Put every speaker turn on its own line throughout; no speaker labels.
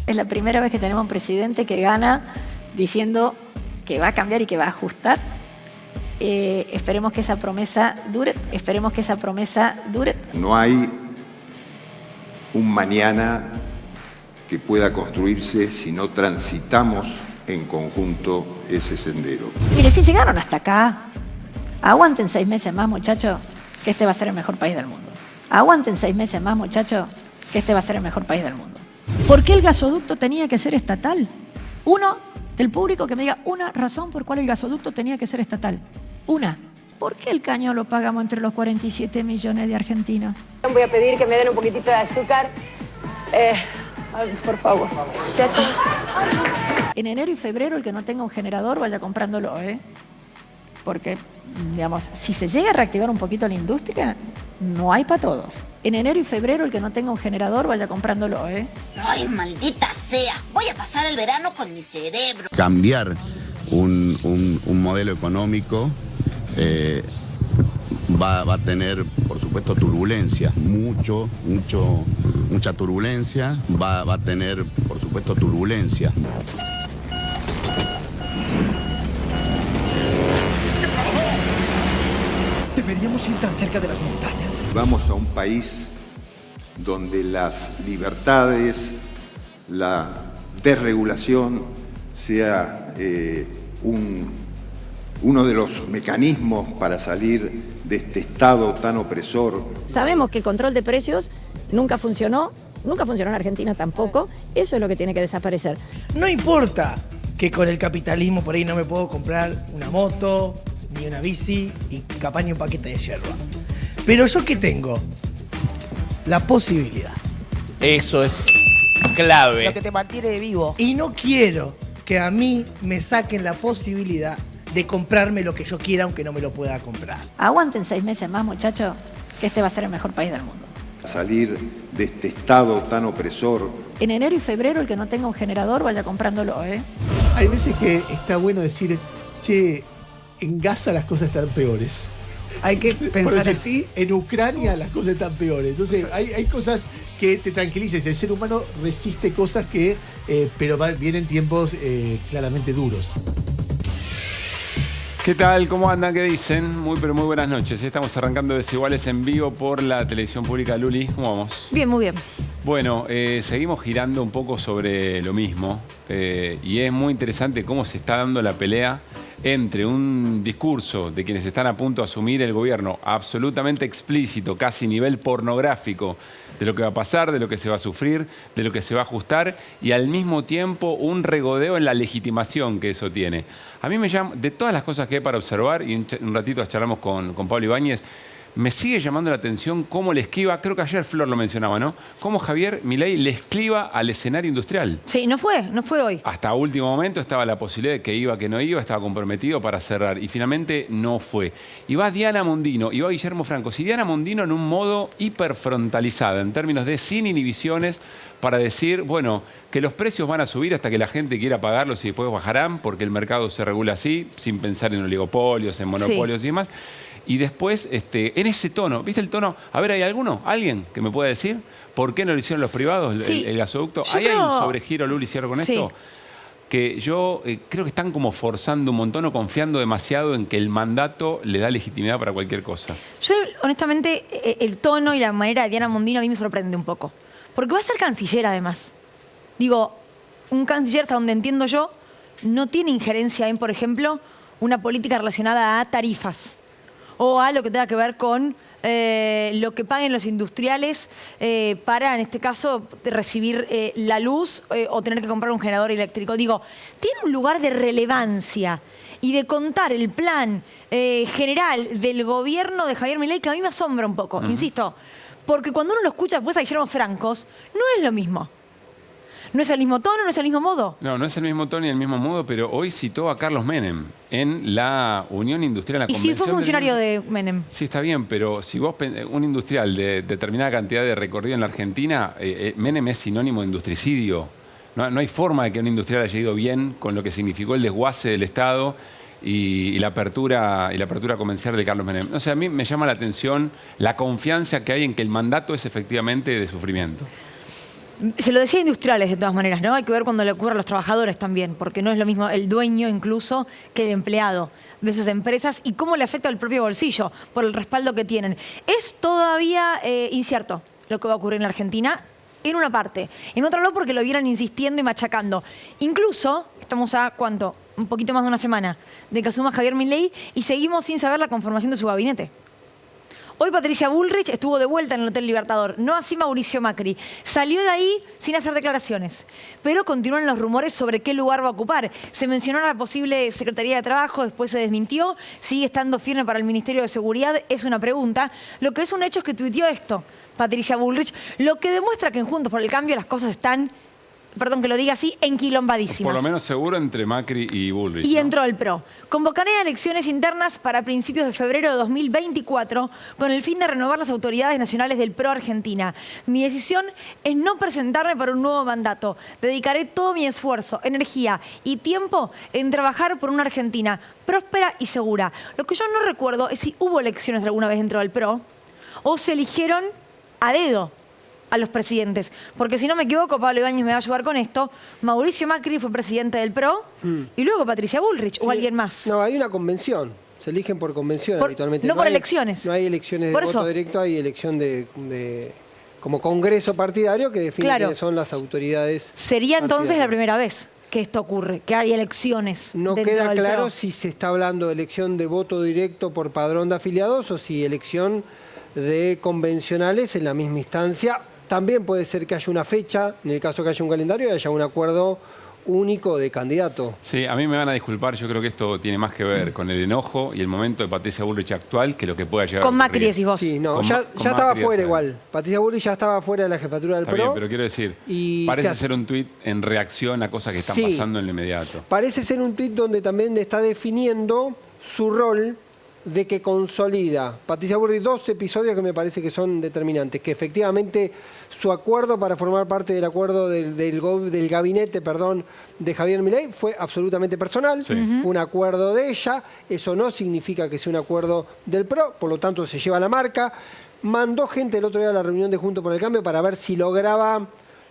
Es la primera vez que tenemos un presidente que gana diciendo que va a cambiar y que va a ajustar. Esperemos que esa promesa dure. Esperemos que esa promesa dure.
No hay un mañana que pueda construirse si no transitamos en conjunto ese sendero.
Mire, si llegaron hasta acá, aguanten 6 meses más, muchachos, que este va a ser el mejor país del mundo. Aguanten 6 meses más, muchachos, que este va a ser el mejor país del mundo. ¿Por qué el gasoducto tenía que ser estatal? Uno del público que me diga una razón por cuál el gasoducto tenía que ser estatal. Una. ¿Por qué el caño lo pagamos entre los 47 millones de argentinos?
Voy a pedir que me den un poquitito de azúcar. Por favor.
En enero y febrero el que no tenga un generador vaya comprándolo, Porque, digamos, si se llega a reactivar un poquito la industria, no hay para todos. En enero y febrero el que no tenga un generador vaya comprándolo,
Ay, maldita sea. Voy a pasar el verano con mi cerebro.
Cambiar un modelo económico va a tener, por supuesto, turbulencia. Mucha turbulencia. Va a tener, por supuesto, turbulencia.
Deberíamos ir tan cerca de las montañas.
Vamos a un país donde las libertades, la desregulación sea uno de los mecanismos para salir de este estado tan opresor.
Sabemos que el control de precios nunca funcionó en Argentina tampoco. Eso es lo que tiene que desaparecer.
No importa que con el capitalismo por ahí no me puedo comprar una moto, ni una bici y capaz ni un paquete de yerba. Pero yo ¿qué tengo? La posibilidad.
Eso es clave.
Lo que te mantiene vivo.
Y no quiero que a mí me saquen la posibilidad de comprarme lo que yo quiera aunque no me lo pueda comprar.
Aguanten 6 meses más, muchachos, que este va a ser el mejor país del mundo.
Salir de este estado tan opresor.
En enero y febrero el que no tenga un generador vaya comprándolo,
Hay veces que está bueno decir, che, en Gaza las cosas están peores.
Hay que pensar
decir,
así.
En Ucrania las cosas están peores. Entonces hay cosas que te tranquilizan. El ser humano resiste cosas que, pero vienen tiempos claramente duros.
¿Qué tal? ¿Cómo andan? ¿Qué dicen? Muy pero muy buenas noches. Estamos arrancando Desiguales en vivo por la televisión pública. Luli, ¿cómo vamos?
Bien, muy bien.
Bueno, seguimos girando un poco sobre lo mismo y es muy interesante cómo se está dando la pelea entre un discurso de quienes están a punto de asumir el gobierno absolutamente explícito, casi nivel pornográfico, de lo que va a pasar, de lo que se va a sufrir, de lo que se va a ajustar y al mismo tiempo un regodeo en la legitimación que eso tiene. A mí me llama, de todas las cosas que hay para observar, y un ratito charlamos con Pablo Ibáñez, me sigue llamando la atención cómo le esquiva, creo que ayer Flor lo mencionaba, ¿no? Cómo Javier Milei le esquiva al escenario industrial.
Sí, no fue hoy.
Hasta último momento estaba la posibilidad de que iba, que no iba, estaba comprometido para cerrar y finalmente no fue. Y va Diana Mondino, y va Guillermo Franco. Si Diana Mondino en un modo hiperfrontalizada, en términos de sin inhibiciones, para decir, bueno, que los precios van a subir hasta que la gente quiera pagarlos y después bajarán porque el mercado se regula así, sin pensar en oligopolios, en monopolios y demás. Y después, en ese tono, ¿viste el tono? A ver, ¿hay alguien que me pueda decir por qué no lo hicieron los privados,
sí.
el gasoducto?
Yo
Hay un
creo...
sobregiro, Luli, cierro con
sí.
esto, que yo creo que están como forzando un montón o confiando demasiado en que el mandato le da legitimidad para cualquier cosa.
Yo, honestamente, el tono y la manera de Diana Mondino a mí me sorprende un poco. Porque va a ser canciller, además. Digo, un canciller, hasta donde entiendo yo, no tiene injerencia en, por ejemplo, una política relacionada a tarifas o a lo que tenga que ver con lo que paguen los industriales para, en este caso, recibir la luz o tener que comprar un generador eléctrico. Digo, tiene un lugar de relevancia y de contar el plan general del gobierno de Javier Milei que a mí me asombra un poco, insisto, porque cuando uno lo escucha después a Guillermo Francos, no es lo mismo. No es el mismo tono, no es el mismo modo.
No es el mismo tono y el mismo modo, pero hoy citó a Carlos Menem en la Unión Industrial, la
y
convención.
si fue funcionario de Menem.
Sí, está bien, pero si vos, un industrial de determinada cantidad de recorrido en la Argentina, Menem es sinónimo de industricidio. No hay forma de que un industrial haya ido bien con lo que significó el desguace del Estado y la apertura comercial de Carlos Menem. O sea, a mí me llama la atención la confianza que hay en que el mandato es efectivamente de sufrimiento.
Se lo decía a industriales de todas maneras, ¿no? Hay que ver cuando le ocurre a los trabajadores también, porque no es lo mismo el dueño incluso que el empleado de esas empresas y cómo le afecta al propio bolsillo por el respaldo que tienen. Es todavía incierto lo que va a ocurrir en la Argentina, en una parte. En otra no, porque lo vieran insistiendo y machacando. Incluso, estamos a, ¿cuánto? Un poquito más de una semana de que asuma Javier Milei y seguimos sin saber la conformación de su gabinete. Hoy Patricia Bullrich estuvo de vuelta en el Hotel Libertador, no así Mauricio Macri. Salió de ahí sin hacer declaraciones, pero continúan los rumores sobre qué lugar va a ocupar. Se mencionó la posible Secretaría de Trabajo, después se desmintió. ¿Sigue estando firme para el Ministerio de Seguridad? Es una pregunta. Lo que es un hecho es que tuiteó esto Patricia Bullrich, lo que demuestra que en Juntos por el Cambio las cosas están, perdón que lo diga así, enquilombadísimas.
Por lo menos seguro entre Macri y Bullrich.
Y
¿no?
entró el PRO. Convocaré a elecciones internas para principios de febrero de 2024 con el fin de renovar las autoridades nacionales del PRO Argentina. Mi decisión es no presentarme para un nuevo mandato. Dedicaré todo mi esfuerzo, energía y tiempo en trabajar por una Argentina próspera y segura. Lo que yo no recuerdo es si hubo elecciones alguna vez dentro del PRO o se eligieron a dedo a los presidentes. Porque si no me equivoco, Pablo Ibáñez me va a ayudar con esto, Mauricio Macri fue presidente del PRO y luego Patricia Bullrich o alguien más.
No, hay una convención. Se eligen por convención habitualmente.
No por
hay
elecciones.
No hay elecciones de
Por
voto
eso.
directo, hay elección de como congreso partidario que define
Claro.
quiénes son las autoridades.
Sería entonces
partidarias.
la primera vez que esto ocurre, que hay elecciones.
No
dentro
queda
del
claro
PRO.
si se está hablando de elección de voto directo por padrón de afiliados o si elección de convencionales en la misma instancia. También puede ser que haya una fecha, en el caso que haya un calendario, y haya un acuerdo único de candidato.
Sí, a mí me van a disculpar, yo creo que esto tiene más que ver con el enojo y el momento de Patricia Bullrich actual que lo que pueda llegar
Con
a
Macri
ocurrir.
decís vos.
Sí, no,
Con
ya
Macri
estaba
ya
fuera
sabe.
igual. Patricia Bullrich ya estaba fuera de la jefatura del
Está
PRO.
bien, pero quiero decir,
y
parece
se hace-
ser un tuit en reacción a cosas que están
Sí.
pasando en lo inmediato.
Parece ser un tuit donde también está definiendo su rol de que consolida. Patricia Bullrich, 2 episodios que me parece que son determinantes, que efectivamente su acuerdo para formar parte del acuerdo del gabinete, de Javier Milei fue absolutamente personal,
Sí.
fue un acuerdo de ella, eso no significa que sea un acuerdo del PRO, por lo tanto se lleva la marca. Mandó gente el otro día a la reunión de Juntos por el Cambio para ver si lograba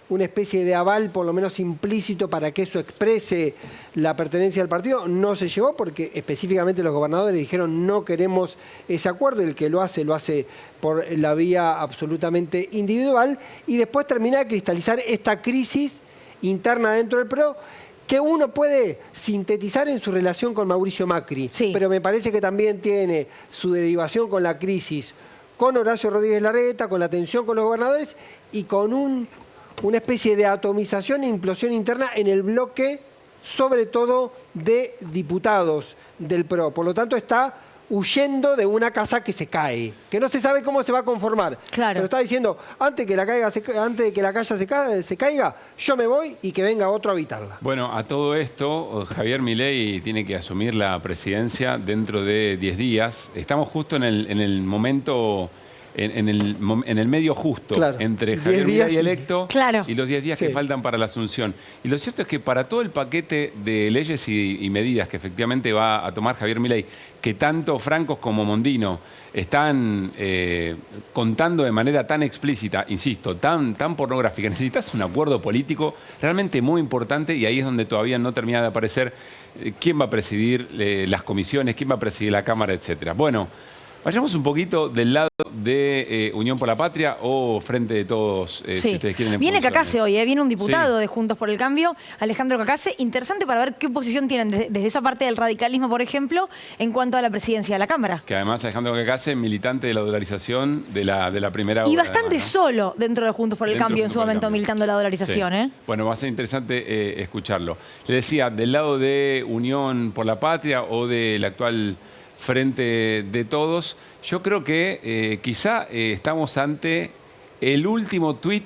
una especie de aval, por lo menos implícito, para que eso exprese la pertenencia al partido. No se llevó porque específicamente los gobernadores dijeron no queremos ese acuerdo, y el que lo hace por la vía absolutamente individual, y después termina de cristalizar esta crisis interna dentro del PRO que uno puede sintetizar en su relación con Mauricio Macri,
Sí.
pero me parece que también tiene su derivación con la crisis con Horacio Rodríguez Larreta, con la tensión con los gobernadores y con una especie de atomización e implosión interna en el bloque, sobre todo de diputados del PRO. Por lo tanto, está huyendo de una casa que se cae, que no se sabe cómo se va a conformar.
Claro.
Pero está diciendo, antes de que la calle se caiga, yo me voy y que venga otro a habitarla.
Bueno, a todo esto, Javier Milei tiene que asumir la presidencia dentro de 10 días. Estamos justo en el momento, en el medio justo,
Claro.
entre
10
Javier
días
Milei
y-
electo
Claro.
y los 10 días que
Sí.
faltan para la asunción. Y lo cierto es que para todo el paquete de leyes y medidas que efectivamente va a tomar Javier Milei, que tanto Francos como Mondino están contando de manera tan explícita, insisto, tan pornográfica, necesitas un acuerdo político realmente muy importante, y ahí es donde todavía no termina de aparecer quién va a presidir las comisiones, quién va a presidir la Cámara, etcétera. Bueno, vayamos un poquito del lado de Unión por la Patria o Frente de Todos, si
Sí.
ustedes quieren. en
Viene
funciones.
Cacase hoy, viene un diputado
Sí.
de Juntos por el Cambio, Alejandro Cacase. Interesante para ver qué posición tienen desde esa parte del radicalismo, por ejemplo, en cuanto a la presidencia de la Cámara.
Que además Alejandro Cacase, militante de la dolarización de la primera
Y
hora,
bastante
además, ¿no?
solo dentro de Juntos por el
Dentro de
Cambio en
Juntos
su
por el
momento
Cambio.
militando la dolarización.
Sí. Bueno, va a ser interesante escucharlo. Le decía, del lado de Unión por la Patria o del actual Frente de Todos, yo creo que quizá estamos ante el último tuit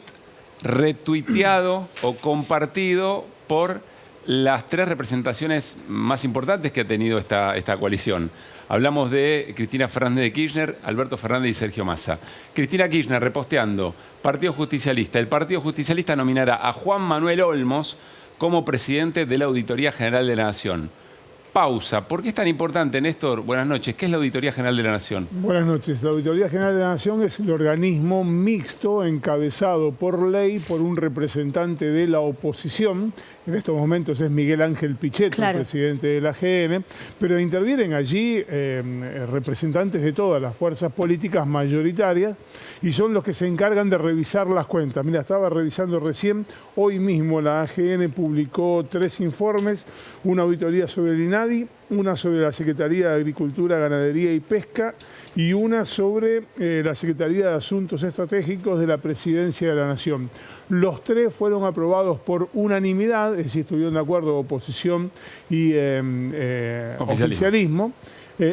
retuiteado o compartido por las 3 representaciones más importantes que ha tenido esta coalición. Hablamos de Cristina Fernández de Kirchner, Alberto Fernández y Sergio Massa. Cristina Kirchner reposteando Partido Justicialista. El Partido Justicialista nominará a Juan Manuel Olmos como presidente de la Auditoría General de la Nación. pausa. ¿Por qué es tan importante, Néstor? Buenas noches. ¿Qué es la Auditoría General de la Nación?
Buenas noches. La Auditoría General de la Nación es el organismo mixto encabezado por ley por un representante de la oposición. En estos momentos es Miguel Ángel Pichetto, el presidente de la AGN, pero intervienen allí representantes de todas las fuerzas políticas mayoritarias y son los que se encargan de revisar las cuentas. Mira, estaba revisando recién, hoy mismo la AGN publicó 3 informes, una auditoría sobre el INADI, una sobre la Secretaría de Agricultura, Ganadería y Pesca y una sobre la Secretaría de Asuntos Estratégicos de la Presidencia de la Nación. Los 3 fueron aprobados por unanimidad, es decir, estuvieron de acuerdo oposición y oficialismo.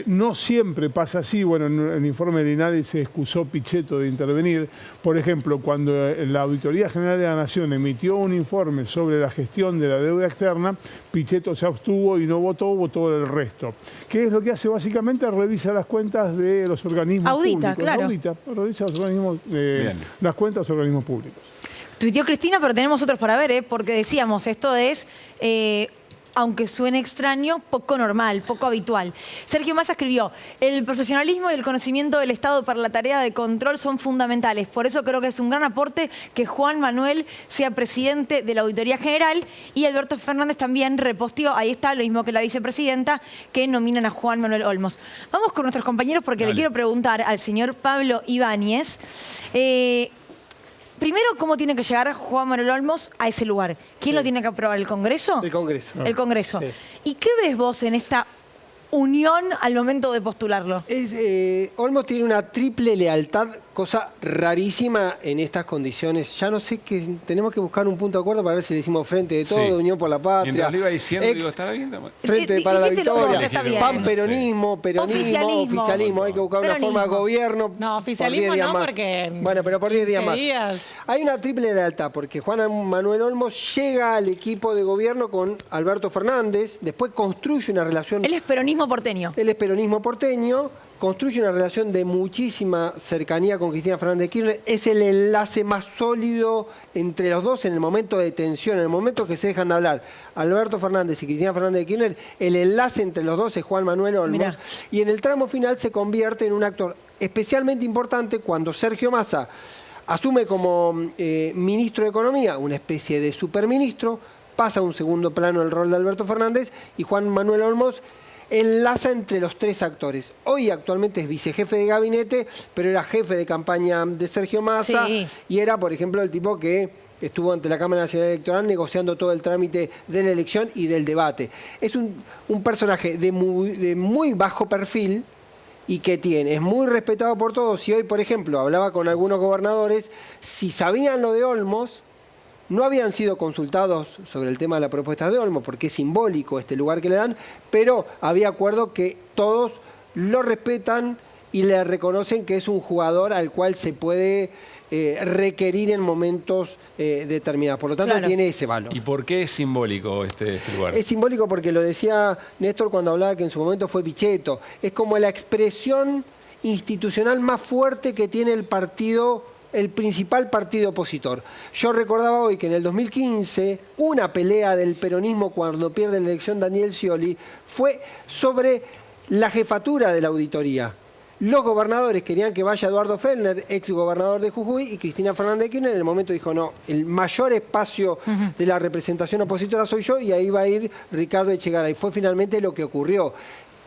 No siempre pasa así. Bueno, en el informe del INADI se excusó Pichetto de intervenir. Por ejemplo, cuando la Auditoría General de la Nación emitió un informe sobre la gestión de la deuda externa, Pichetto se abstuvo y no votó, votó el resto. ¿Qué es lo que hace? Básicamente revisa las cuentas de los organismos públicos.
Claro.
Revisa los organismos, las cuentas de los organismos públicos.
Tuiteó Cristina, pero tenemos otros para ver, porque decíamos, esto es, aunque suene extraño, poco normal, poco habitual. Sergio Massa escribió, el profesionalismo y el conocimiento del Estado para la tarea de control son fundamentales. Por eso creo que es un gran aporte que Juan Manuel sea presidente de la Auditoría General, y Alberto Fernández también reposteó, ahí está, lo mismo que la vicepresidenta, que nominan a Juan Manuel Olmos. Vamos con nuestros compañeros porque le quiero preguntar al señor Pablo Ibáñez, primero, ¿cómo tiene que llegar Juan Manuel Olmos a ese lugar? ¿Quién lo tiene que aprobar? ¿El Congreso?
El Congreso.
El Congreso.
Sí.
¿Y qué ves vos en esta unión al momento de postularlo?
Olmos tiene una triple lealtad, cosa rarísima en estas condiciones. Ya no sé qué, tenemos que buscar un punto de acuerdo para ver si le decimos Frente de Todo, Unión por la Patria.
Mientras lo iba diciendo, digo, ¿está bien?
Frente para la Victoria,
Panperonismo,
oficialismo. Hay que buscar una forma de gobierno.
No, oficialismo
por 10 días
no,
más.
porque...
Bueno, pero por 10 días más.
días.
Hay una triple lealtad, porque Juan Manuel Olmos llega al equipo de gobierno con Alberto Fernández, después construye una relación...
Él es peronismo porteño.
Él es peronismo porteño, construye una relación de muchísima cercanía con Cristina Fernández de Kirchner, es el enlace más sólido entre los dos en el momento de tensión, en el momento que se dejan de hablar Alberto Fernández y Cristina Fernández de Kirchner, el enlace entre los dos es Juan Manuel Olmos, y en el tramo final se convierte en un actor especialmente importante cuando Sergio Massa asume como ministro de Economía, una especie de superministro, pasa a un segundo plano el rol de Alberto Fernández y Juan Manuel Olmos enlaza entre los 3 actores. Hoy actualmente es vicejefe de gabinete, pero era jefe de campaña de Sergio Massa y era, por ejemplo, el tipo que estuvo ante la Cámara Nacional Electoral negociando todo el trámite de la elección y del debate. Es un personaje de muy bajo perfil y que es muy respetado por todos. Si hoy, por ejemplo, hablaba con algunos gobernadores, si sabían lo de Olmos, no habían sido consultados sobre el tema de la propuesta de Olmos, porque es simbólico este lugar que le dan, pero había acuerdo que todos lo respetan y le reconocen que es un jugador al cual se puede requerir en momentos determinados. Por lo tanto, tiene ese valor.
¿Y por qué es simbólico este lugar?
Es simbólico porque lo decía Néstor cuando hablaba que en su momento fue Pichetto. Es como la expresión institucional más fuerte que tiene el principal partido opositor. Yo recordaba hoy que en el 2015 una pelea del peronismo cuando pierde la elección Daniel Scioli fue sobre la jefatura de la auditoría. Los gobernadores querían que vaya Eduardo Fellner, ex gobernador de Jujuy, y Cristina Fernández de Kirchner en el momento dijo, no, el mayor espacio de la representación opositora soy yo, y ahí va a ir Ricardo Echegaray. Fue finalmente lo que ocurrió.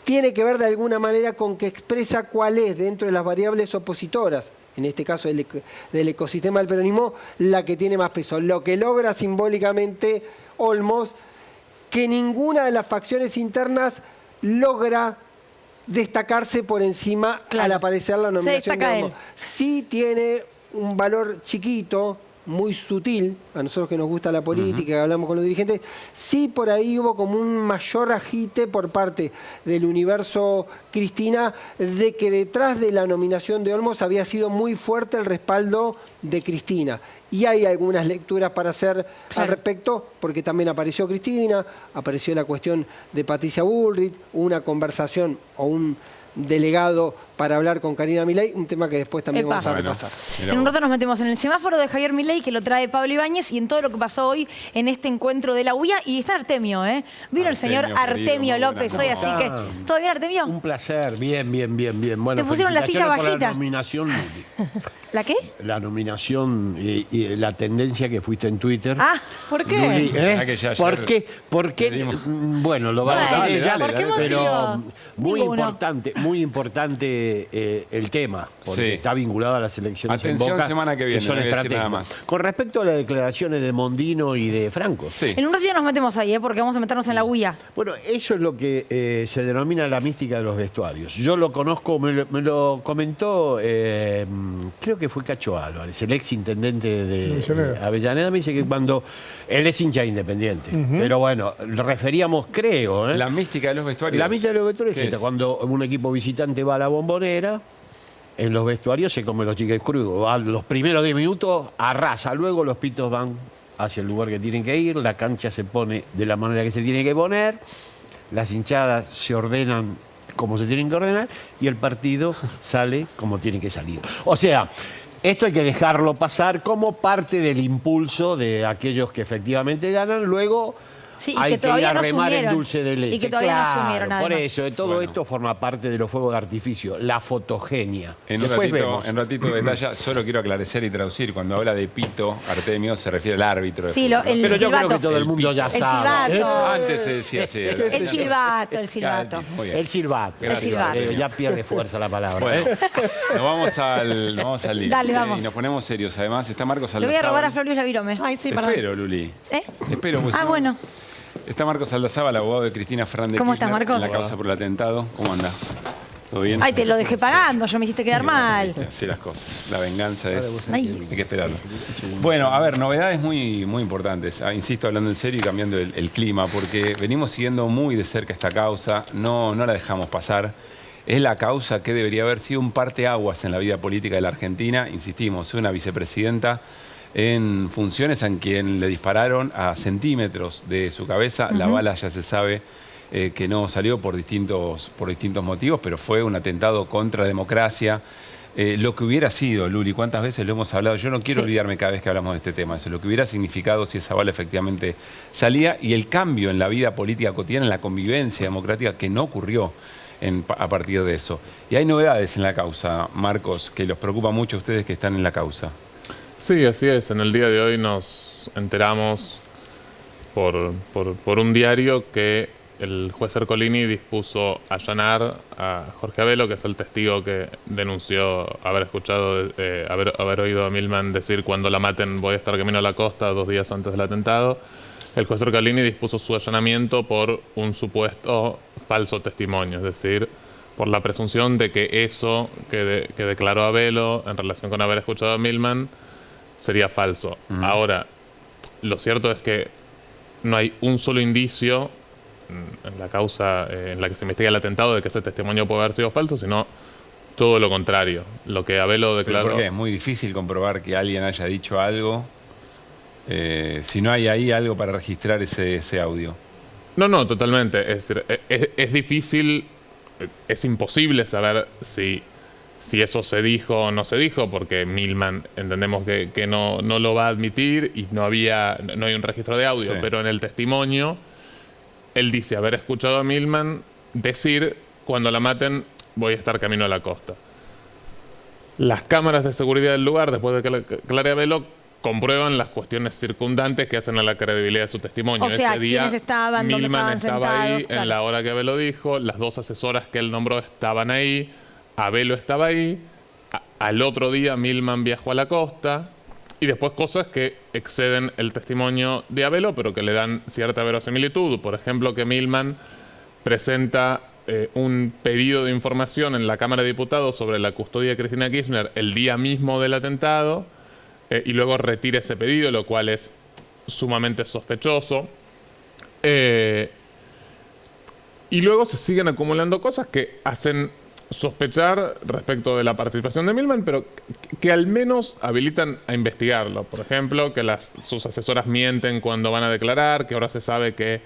Tiene que ver de alguna manera con que expresa cuál es, dentro de las variables opositoras, en este caso del ecosistema del peronismo, la que tiene más peso. Lo que logra simbólicamente Olmos, que ninguna de las facciones internas logra destacarse por encima al aparecer la nominación de Olmos. Sí tiene un valor chiquito, muy sutil, a nosotros que nos gusta la política, que hablamos con los dirigentes, sí por ahí hubo como un mayor agite por parte del universo Cristina de que detrás de la nominación de Olmos había sido muy fuerte el respaldo de Cristina. Y hay algunas lecturas para hacer al respecto, porque también apareció Cristina, apareció la cuestión de Patricia Bullrich, una conversación o un delegado para hablar con Karina Milei, un tema que después también
Epa.
vamos a repasar.
En un rato nos metemos en el semáforo de Javier Milei, que lo trae Pablo Ibáñez, y en todo lo que pasó hoy en este encuentro de la UIA. Y está Artemio, ¿eh? Vino el señor Artemio López hoy, así que... ¿Todo bien, Artemio?
Un placer, bien. Bueno,
te pusieron la silla
felicitaciones por
bajita.
la nominación, Luli.
¿La qué?
La nominación y la tendencia que fuiste en Twitter.
Ah, ¿por qué?
Luli,
Que ya
¿Por
ayer
qué? Bueno, lo va a decir ella,
¿por qué
pero muy
Ninguno.
importante el tema, porque
Sí.
está vinculado a las elecciones
Atención
en Boca,
semana que viene,
son
no voy a decir nada
estratégicas.
más.
Con respecto a las declaraciones de Mondino y de Franco.
Sí.
En un ratito nos metemos ahí, porque vamos a meternos en la UIA.
Bueno, eso es lo que se denomina la mística de los vestuarios. Yo lo conozco, me lo comentó, creo que fue Cacho Álvarez, el ex intendente de Avellaneda. Me dice que cuando él es hincha Independiente, pero bueno, referíamos, creo.
La mística de los vestuarios.
La mística de los vestuarios
¿Qué
es
es?
cuando un equipo visitante va a la Bombonera. En los vestuarios se come los chiques crudos. A los primeros 10 minutos arrasa, luego los pitos van hacia el lugar que tienen que ir, la cancha se pone de la manera que se tiene que poner, las hinchadas se ordenan como se tienen que ordenar y el partido sale como tiene que salir. O sea, esto hay que dejarlo pasar como parte del impulso de aquellos que efectivamente ganan, luego...
Sí, y
hay
que
que ir
todavía
a
no
remar en
asumieron.
dulce de leche.
Y que todavía no
Claro,
asumieron,
por
además.
eso, todo esto forma parte de los fuegos de artificio, la fotogenia.
En un
Después
ratito,
vemos.
en ratito detalla, solo quiero aclarecer y traducir. Cuando habla de pito, Artemio, se refiere al árbitro. De
Sí,
fútbol, ¿no?
el
Pero yo
silbato.
creo que todo el mundo ya
El
sabe.
silbato.
Antes se decía así.
El silbato.
Muy bien.
El silbato.
Gracias,
silbato.
Artemio.
Ya pierde fuerza la palabra.
Bueno, nos vamos al lío.
Dale, vamos.
Y nos ponemos serios. Además, está Marcos
Le voy a robar a
Aldazábal.
Flor Luis Lavirome. Ay, sí,
Te espero, Luli.
¿Eh?
Te espero. Pues,
Ah,
si no-
bueno.
Está Marcos Aldazábal, abogado de Cristina Fernández
¿Cómo
Kirchner,
estás, Marcos?
en la causa por el atentado. ¿Cómo anda? ¿Todo bien?
Ay, te lo dejé pagando, yo me hiciste quedar mal.
Así las cosas. La venganza es...
Ay.
Hay que esperarlo. Bueno, a ver, novedades muy importantes. Insisto, hablando en serio y cambiando el clima, porque venimos siguiendo muy de cerca esta causa. No la dejamos pasar. Es la causa que debería haber sido un parteaguas en la vida política de la Argentina. Insistimos, una vicepresidenta en funciones a quien le dispararon a centímetros de su cabeza. La bala ya se sabe que no salió por distintos motivos, pero fue un atentado contra la democracia. Lo que hubiera sido, Luli, ¿cuántas veces lo hemos hablado? Yo no quiero olvidarme cada vez que hablamos de este tema. Eso, lo que hubiera significado si esa bala efectivamente salía y el cambio en la vida política cotidiana, en la convivencia democrática que no ocurrió a partir de eso. Y hay novedades en la causa, Marcos, que los preocupa mucho a ustedes que están en la causa.
Sí, así es. En el día de hoy nos enteramos por un diario que el juez Ercolini dispuso allanar a Jorge Abelo, que es el testigo que denunció haber escuchado, haber oído a Milman decir: cuando la maten voy a estar camino a la costa, 2 días antes del atentado. El juez Ercolini dispuso su allanamiento por un supuesto falso testimonio, es decir, por la presunción de que eso que declaró Abelo en relación con haber escuchado a Milman sería falso. Ahora, lo cierto es que no hay un solo indicio en la causa en la que se investiga el atentado de que ese testimonio puede haber sido falso, sino todo lo contrario. Lo que Abelo declaró...
¿Por qué? Es muy difícil comprobar que alguien haya dicho algo si no hay ahí algo para registrar ese audio.
No, totalmente. Es decir, es difícil, es imposible saber si eso se dijo o no se dijo, porque Milman entendemos que no lo va a admitir y no hay un registro de audio,
Sí.
pero en el testimonio él dice haber escuchado a Milman decir: cuando la maten voy a estar camino a la costa. Las cámaras de seguridad del lugar, después de que declare Abelo, comprueban las cuestiones circundantes que hacen a la credibilidad de su testimonio.
O sea,
Ese día
quiénes estaban, dónde
Milman
estaban
estaba ahí
sentados, claro.
en la hora que Abelo dijo, las 2 asesoras que él nombró estaban ahí, Abelo estaba ahí, al otro día Milman viajó a la costa, y después cosas que exceden el testimonio de Abelo, pero que le dan cierta verosimilitud. Por ejemplo, que Milman presenta un pedido de información en la Cámara de Diputados sobre la custodia de Cristina Kirchner el día mismo del atentado, y luego retira ese pedido, lo cual es sumamente sospechoso. Y luego se siguen acumulando cosas que hacen sospechar respecto de la participación de Milman, pero que al menos habilitan a investigarlo. Por ejemplo, que sus asesoras mienten cuando van a declarar, que ahora se sabe que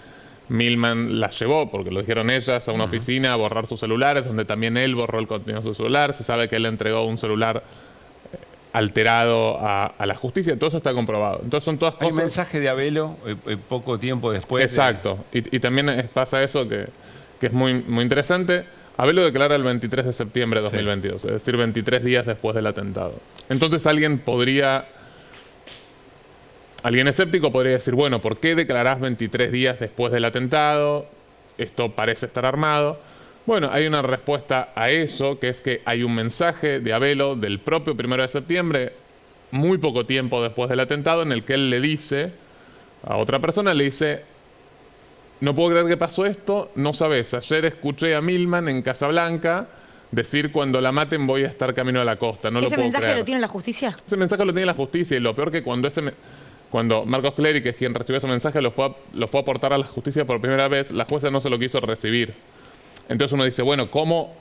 Milman las llevó, porque lo dijeron ellas, a una oficina a borrar sus celulares, donde también él borró el contenido de su celular. Se sabe que él entregó un celular alterado a la justicia. Todo eso está comprobado. Entonces son todas cosas...
Hay un mensaje de Abelo poco tiempo después.
Exacto. Y también pasa eso que es muy, muy interesante. Abelo declara el 23 de septiembre de 2022, es decir, 23 días después del atentado. Entonces alguien escéptico podría decir, bueno, ¿por qué declarás 23 días después del atentado? Esto parece estar armado. Bueno, hay una respuesta a eso, que es que hay un mensaje de Abelo del propio 1 de septiembre, muy poco tiempo después del atentado, en el que él le dice a otra persona, le dice: no puedo creer que pasó esto, no sabes, ayer escuché a Milman en Casablanca decir cuando la maten voy a estar camino a la costa, no lo puedo creer.
¿Ese mensaje lo tiene la justicia?
Ese mensaje lo tiene la justicia, y lo peor que cuando Marcos Clery, que es quien recibió ese mensaje, lo fue a aportar a la justicia por primera vez, la jueza no se lo quiso recibir. Entonces uno dice, bueno, ¿cómo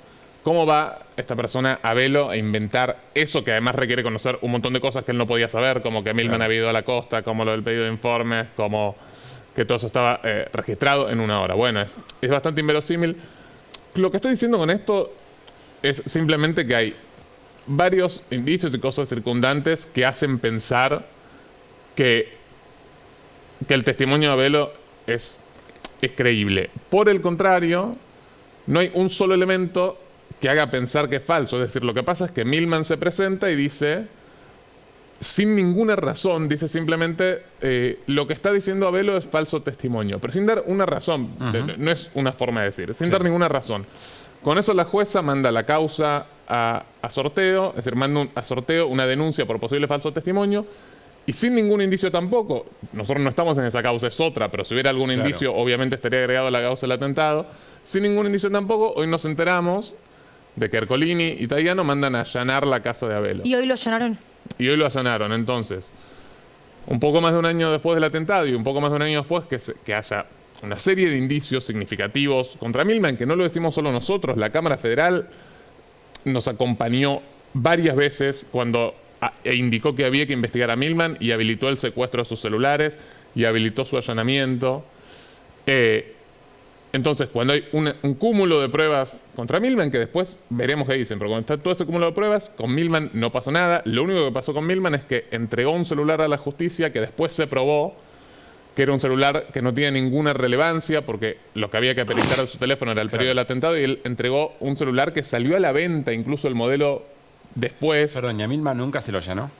va esta persona, Abelo, a inventar eso que además requiere conocer un montón de cosas que él no podía saber, como que Milman había ido a la costa, como lo del pedido de informes, como que todo eso estaba registrado en una hora? Bueno, es bastante inverosímil. Lo que estoy diciendo con esto es simplemente que hay varios indicios y cosas circundantes que hacen pensar que el testimonio de Abelo es creíble. Por el contrario, no hay un solo elemento que haga pensar que es falso. Es decir, lo que pasa es que Milman se presenta y dice, sin ninguna razón, dice simplemente, lo que está diciendo Abelo es falso testimonio, pero sin dar una razón. No es una forma de decir, sin dar ninguna razón. Con eso la jueza manda la causa a sorteo, es decir, manda a sorteo una denuncia por posible falso testimonio, y sin ningún indicio tampoco. Nosotros no estamos en esa causa, es otra, pero si hubiera algún indicio, obviamente estaría agregado a la causa del atentado. Sin ningún indicio tampoco, hoy nos enteramos de que Ercolini y Taiano mandan a allanar la casa de Abelo.
¿Y hoy lo allanaron?
Y hoy lo allanaron. Entonces, un poco más de un año después del atentado y un poco más de un año después que haya una serie de indicios significativos contra Milman, que no lo decimos solo nosotros, la Cámara Federal nos acompañó varias veces cuando indicó que había que investigar a Milman y habilitó el secuestro de sus celulares y habilitó su allanamiento. Entonces, cuando hay un cúmulo de pruebas contra Milman, que después veremos qué dicen, pero cuando está todo ese cúmulo de pruebas, con Milman no pasó nada. Lo único que pasó con Milman es que entregó un celular a la justicia que después se probó que era un celular que no tiene ninguna relevancia, porque lo que había que peritar de su teléfono era el periodo del atentado, y él entregó un celular que salió a la venta, incluso el modelo después.
Perdón, ¿y a Milman nunca se lo allanó?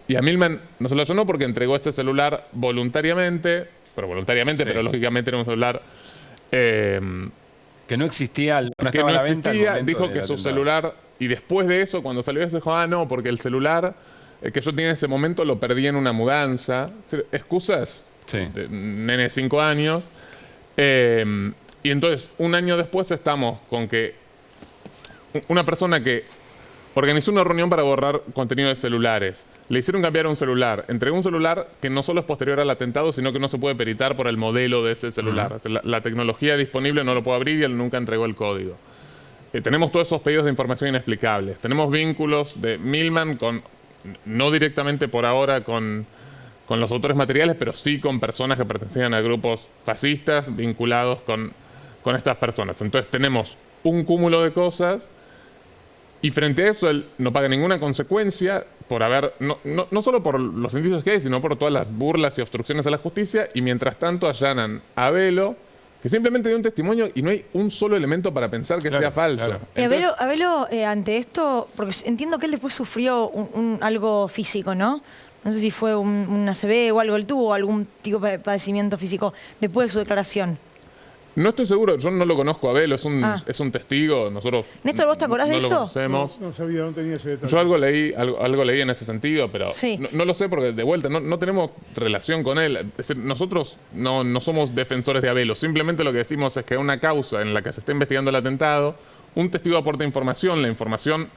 Y a Milman no se lo allanó porque entregó ese celular voluntariamente, pero lógicamente era un celular
que no existía,
que no existía, dijo que su celular, y después de eso, cuando salió eso, dijo, no, porque el celular que yo tenía en ese momento lo perdí en una mudanza. Excusas de nene de 5 años. Y entonces, un año después estamos con que una persona que organizó una reunión para borrar contenido de celulares, le hicieron cambiar un celular, entregó un celular que no solo es posterior al atentado, sino que no se puede peritar por el modelo de ese celular. O sea, la tecnología disponible no lo puede abrir y él nunca entregó el código. Tenemos todos esos pedidos de información inexplicables. Tenemos vínculos de Milman no directamente por ahora con los autores materiales, pero sí con personas que pertenecían a grupos fascistas vinculados con estas personas. Entonces tenemos un cúmulo de cosas. Y frente a eso, él no paga ninguna consecuencia por haber, no solo por los indicios que hay, sino por todas las burlas y obstrucciones a la justicia. Y mientras tanto allanan a Abelo, que simplemente dio un testimonio y no hay un solo elemento para pensar que sea falso.
Claro. Entonces, Abelo, ante esto, porque entiendo que él después sufrió algo físico, ¿no? No sé si fue un ACV o algo, él tuvo algún tipo de padecimiento físico después de su declaración.
No estoy seguro, yo no lo conozco a Abelo, es un testigo, nosotros
Néstor, ¿vos te acordás de eso?
Lo conocemos.
No sabía, no tenía ese detalle.
Yo algo leí en ese sentido, pero no lo sé porque de vuelta no tenemos relación con él. Es decir, nosotros no somos defensores de Abelo, simplemente lo que decimos es que una causa en la que se está investigando el atentado, un testigo aporta información, la información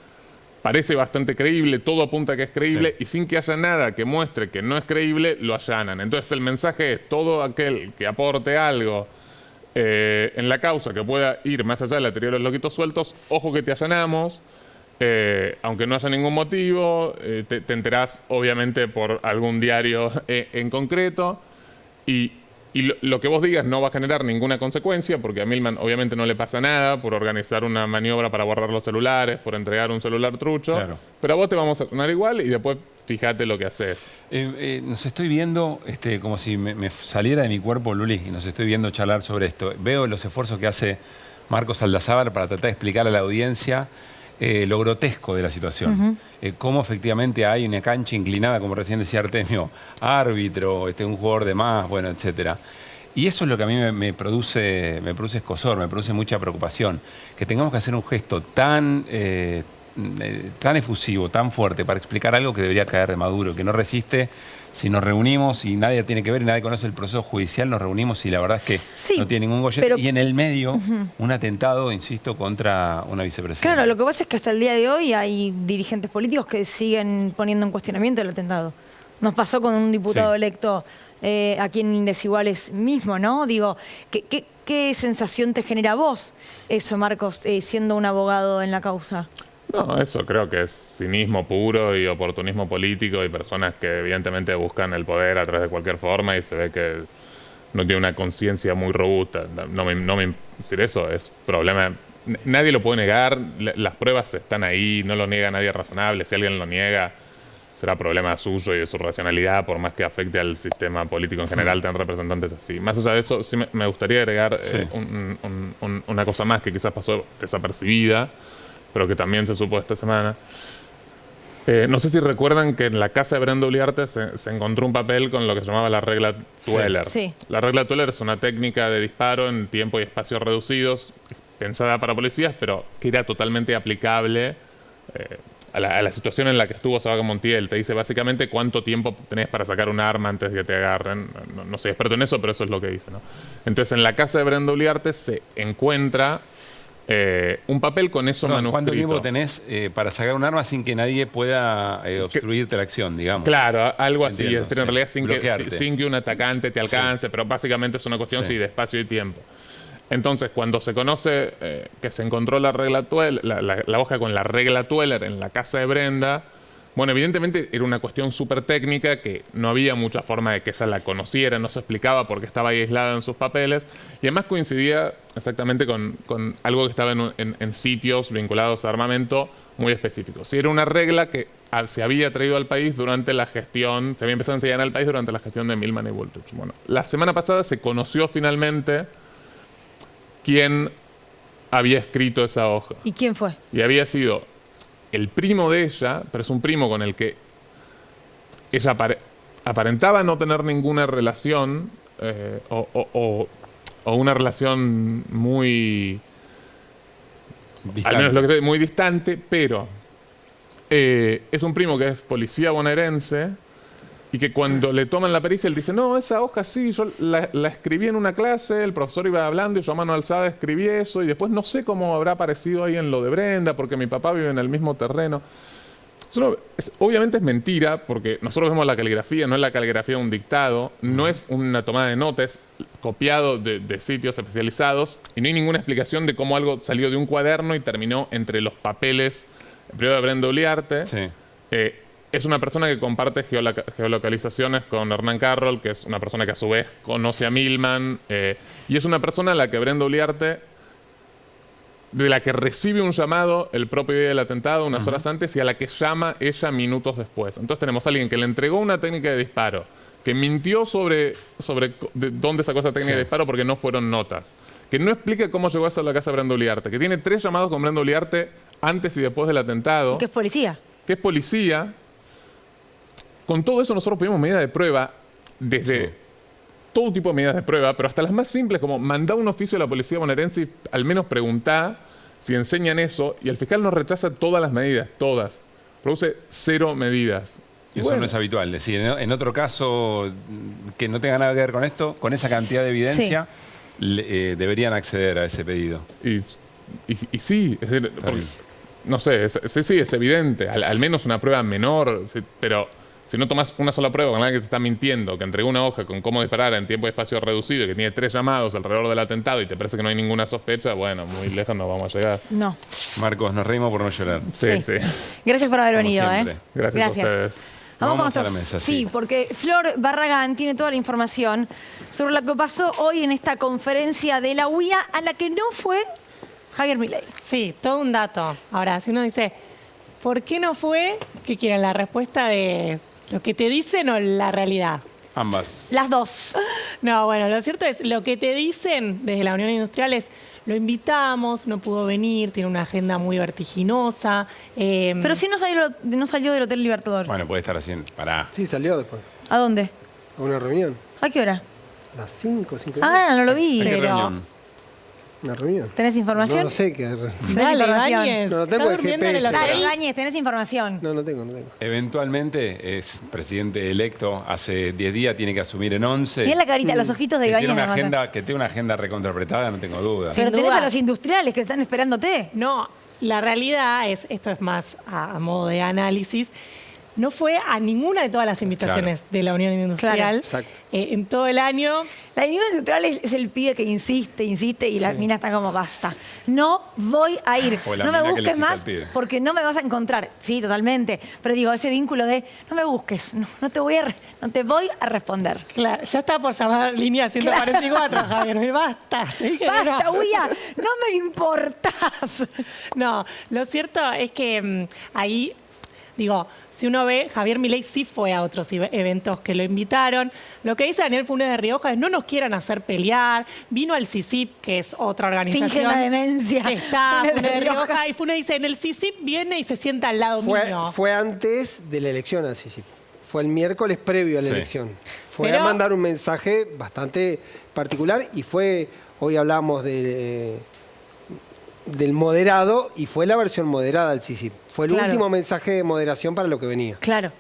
parece bastante creíble, todo apunta a que es creíble, y sin que haya nada que muestre que no es creíble, lo allanan. Entonces el mensaje es, todo aquel que aporte algo en la causa que pueda ir más allá de la teoría de los loquitos sueltos, ojo que te allanamos, aunque no haya ningún motivo, te enterás obviamente por algún diario en concreto, y Y lo que vos digas no va a generar ninguna consecuencia, porque a Milman obviamente no le pasa nada por organizar una maniobra para guardar los celulares, por entregar un celular trucho. Claro. Pero a vos te vamos a sonar igual y después fíjate lo que haces.
Nos estoy viendo como si me saliera de mi cuerpo, Luli, y nos estoy viendo charlar sobre esto. Veo los esfuerzos que hace Marcos Aldazábal para tratar de explicar a la audiencia lo grotesco de la situación. Cómo efectivamente hay una cancha inclinada, como recién decía Artemio, árbitro, un jugador de más, bueno, etcétera. Y eso es lo que a mí me produce escozor, me produce mucha preocupación. Que tengamos que hacer un gesto tan efusivo, tan fuerte para explicar algo que debería caer de Maduro, que no resiste. Si nos reunimos y nadie tiene que ver y nadie conoce el proceso judicial, nos reunimos y la verdad es que no tiene ningún gollete. Pero, y en el medio, un atentado, insisto, contra una vicepresidenta.
Claro, lo que pasa es que hasta el día de hoy hay dirigentes políticos que siguen poniendo en cuestionamiento el atentado. Nos pasó con un diputado electo aquí en Desiguales mismo, ¿no? Digo, ¿qué sensación te genera a vos eso, Marcos, siendo un abogado en la causa?
No, eso creo que es cinismo puro y oportunismo político y personas que evidentemente buscan el poder a través de cualquier forma y se ve que no tiene una conciencia muy robusta. Decir eso es problema. Nadie lo puede negar, las pruebas están ahí, no lo niega nadie razonable. Si alguien lo niega, será problema suyo y de su racionalidad, por más que afecte al sistema político en general, tener representantes así. Más allá de eso, sí me gustaría agregar una cosa más que quizás pasó desapercibida, pero que también se supo esta semana. No sé si recuerdan que en la casa de Brenda Uliarte se encontró un papel con lo que se llamaba la regla Tueller.
Sí.
La regla Tueller es una técnica de disparo en tiempo y espacios reducidos, pensada para policías, pero que era totalmente aplicable a la situación en la que estuvo Sabac Montiel. Te dice básicamente cuánto tiempo tenés para sacar un arma antes de que te agarren. No soy experto en eso, pero eso es lo que dice, ¿no? Entonces, en la casa de Brenda Uliarte se encuentra un papel con eso manuscrito.
¿Cuánto tiempo tenés para sacar un arma sin que nadie pueda obstruirte la acción, digamos?
Claro, algo así.
Entiendo,
es decir, en realidad sin que un atacante te alcance, pero básicamente es una cuestión de espacio y tiempo. Entonces, cuando se conoce que se encontró la regla Tueller, la hoja con la regla Tueller en la casa de Brenda, bueno, evidentemente era una cuestión súper técnica que no había mucha forma de que ella la conociera, no se explicaba porque estaba ahí aislada en sus papeles, y además coincidía exactamente con algo que estaba en sitios vinculados a armamento muy específicos. Y era una regla que se había traído al país durante la gestión, se había empezado a enseñar al país durante la gestión de Milman y Bullrich. Bueno, la semana pasada se conoció finalmente quién había escrito esa hoja.
¿Y quién fue?
Y había sido el primo de ella, pero es un primo con el que ella aparentaba no tener ninguna relación o una relación muy distante. Al menos lo que muy distante, pero es un primo que es policía bonaerense y que cuando le toman la pericia él dice, no, esa hoja sí, yo la escribí en una clase, el profesor iba hablando y yo a mano alzada escribí eso y después no sé cómo habrá aparecido ahí en lo de Brenda porque mi papá vive en el mismo terreno. Obviamente es mentira porque nosotros vemos la caligrafía, no es la caligrafía de un dictado, no es una tomada de notas, copiado de sitios especializados y no hay ninguna explicación de cómo algo salió de un cuaderno y terminó entre los papeles primero de Brenda Uliarte.
Sí.
Es una persona que comparte geolocalizaciones con Hernán Carroll, que es una persona que a su vez conoce a Milman, y es una persona a la que Brenda Uliarte, de la que recibe un llamado el propio día del atentado, unas horas antes, y a la que llama ella minutos después. Entonces tenemos a alguien que le entregó una técnica de disparo, que mintió sobre de dónde sacó esa técnica de disparo porque no fueron notas, que no explica cómo llegó eso a la casa de Brenda Uliarte, que tiene 3 llamados con Brenda Uliarte antes y después del atentado.
¿Y que es policía?
Que es policía. Con todo eso nosotros pedimos medidas de prueba, desde todo tipo de medidas de prueba, pero hasta las más simples, como mandar un oficio a la policía bonaerense y al menos preguntar si enseñan eso, y el fiscal nos rechaza todas las medidas, todas. Produce 0 medidas.
Y eso no es habitual. Es decir, en otro caso que no tenga nada que ver con esto, con esa cantidad de evidencia, deberían acceder a ese pedido.
Y sí, es decir, no sé, es evidente, al menos una prueba menor, pero si no tomas una sola prueba con alguien que te está mintiendo, que entregó una hoja con cómo disparar en tiempo y espacio reducido, que tiene 3 llamados alrededor del atentado y te parece que no hay ninguna sospecha, bueno, muy lejos no vamos a llegar.
No.
Marcos, nos reímos por no llorar.
Sí.
Gracias por haber venido.
Gracias a ustedes.
Vamos a la mesa,
sí, porque Flor Barragán tiene toda la información sobre lo que pasó hoy en esta conferencia de la UIA a la que no fue Javier Milei.
Sí, todo un dato. Ahora, si uno dice, ¿por qué no fue? ¿Qué quieren? ¿La respuesta de lo que te dicen o la realidad?
Ambas.
Las dos.
No, bueno, lo cierto es, lo que te dicen desde la Unión Industrial es, lo invitamos, no pudo venir, tiene una agenda muy vertiginosa.
Pero sí no salió del Hotel Libertador.
Bueno, puede estar haciendo. Pará.
Sí, salió después.
¿A dónde?
A una reunión.
¿A qué hora?
Las 5, 5.
Ah, no lo vi.
¿Qué reunión?
Una reunión.
¿Tenés información?
No sé qué.
¿Tenés información?
No tengo el GPS.
Dale, Ibáñez, ¿tenés información?
No tengo.
Eventualmente es presidente electo, hace 10 días, tiene que asumir en 11.
Mirá la carita, los ojitos de
Que
Ibáñez.
tiene una agenda recontrapretada, no tengo duda.
Pero
Sin
tenés
duda.
a los industriales que están esperándote.
No, la realidad es, esto es más a modo de análisis, no fue a ninguna de todas las invitaciones de la Unión Industrial.
Claro.
Exacto.
En todo el año.
La Unión Industrial es el pibe que insiste y la mina está como basta. No voy a ir.
O la
No me
mina que le
busques
cita al
más
pibe.
porque no me vas a encontrar. Sí, totalmente. Pero digo, ese vínculo de no me busques, no te voy a responder.
Claro, ya está por llamar línea 144, Javier. Basta. Te dije que
Basta,
no.
Uia, no me importas.
No, lo cierto es que ahí, digo, si uno ve, Javier Milei sí fue a otros eventos que lo invitaron. Lo que dice Daniel Funes de Rioja es no nos quieran hacer pelear. Vino al CICIP, que es otra organización.
Finge la demencia.
Que está
Funes de
Funes de
Rioja.
Rioja. Y Funes dice, en el CICIP viene y se sienta al lado mío.
Fue antes de la elección así, sí. Fue el miércoles previo a la
Sí.
elección. Fue
Pero-
a mandar un mensaje bastante particular y hoy hablamos del moderado y fue la versión moderada del CICIP. Fue el
Claro.
último mensaje de moderación para lo que venía.
Claro.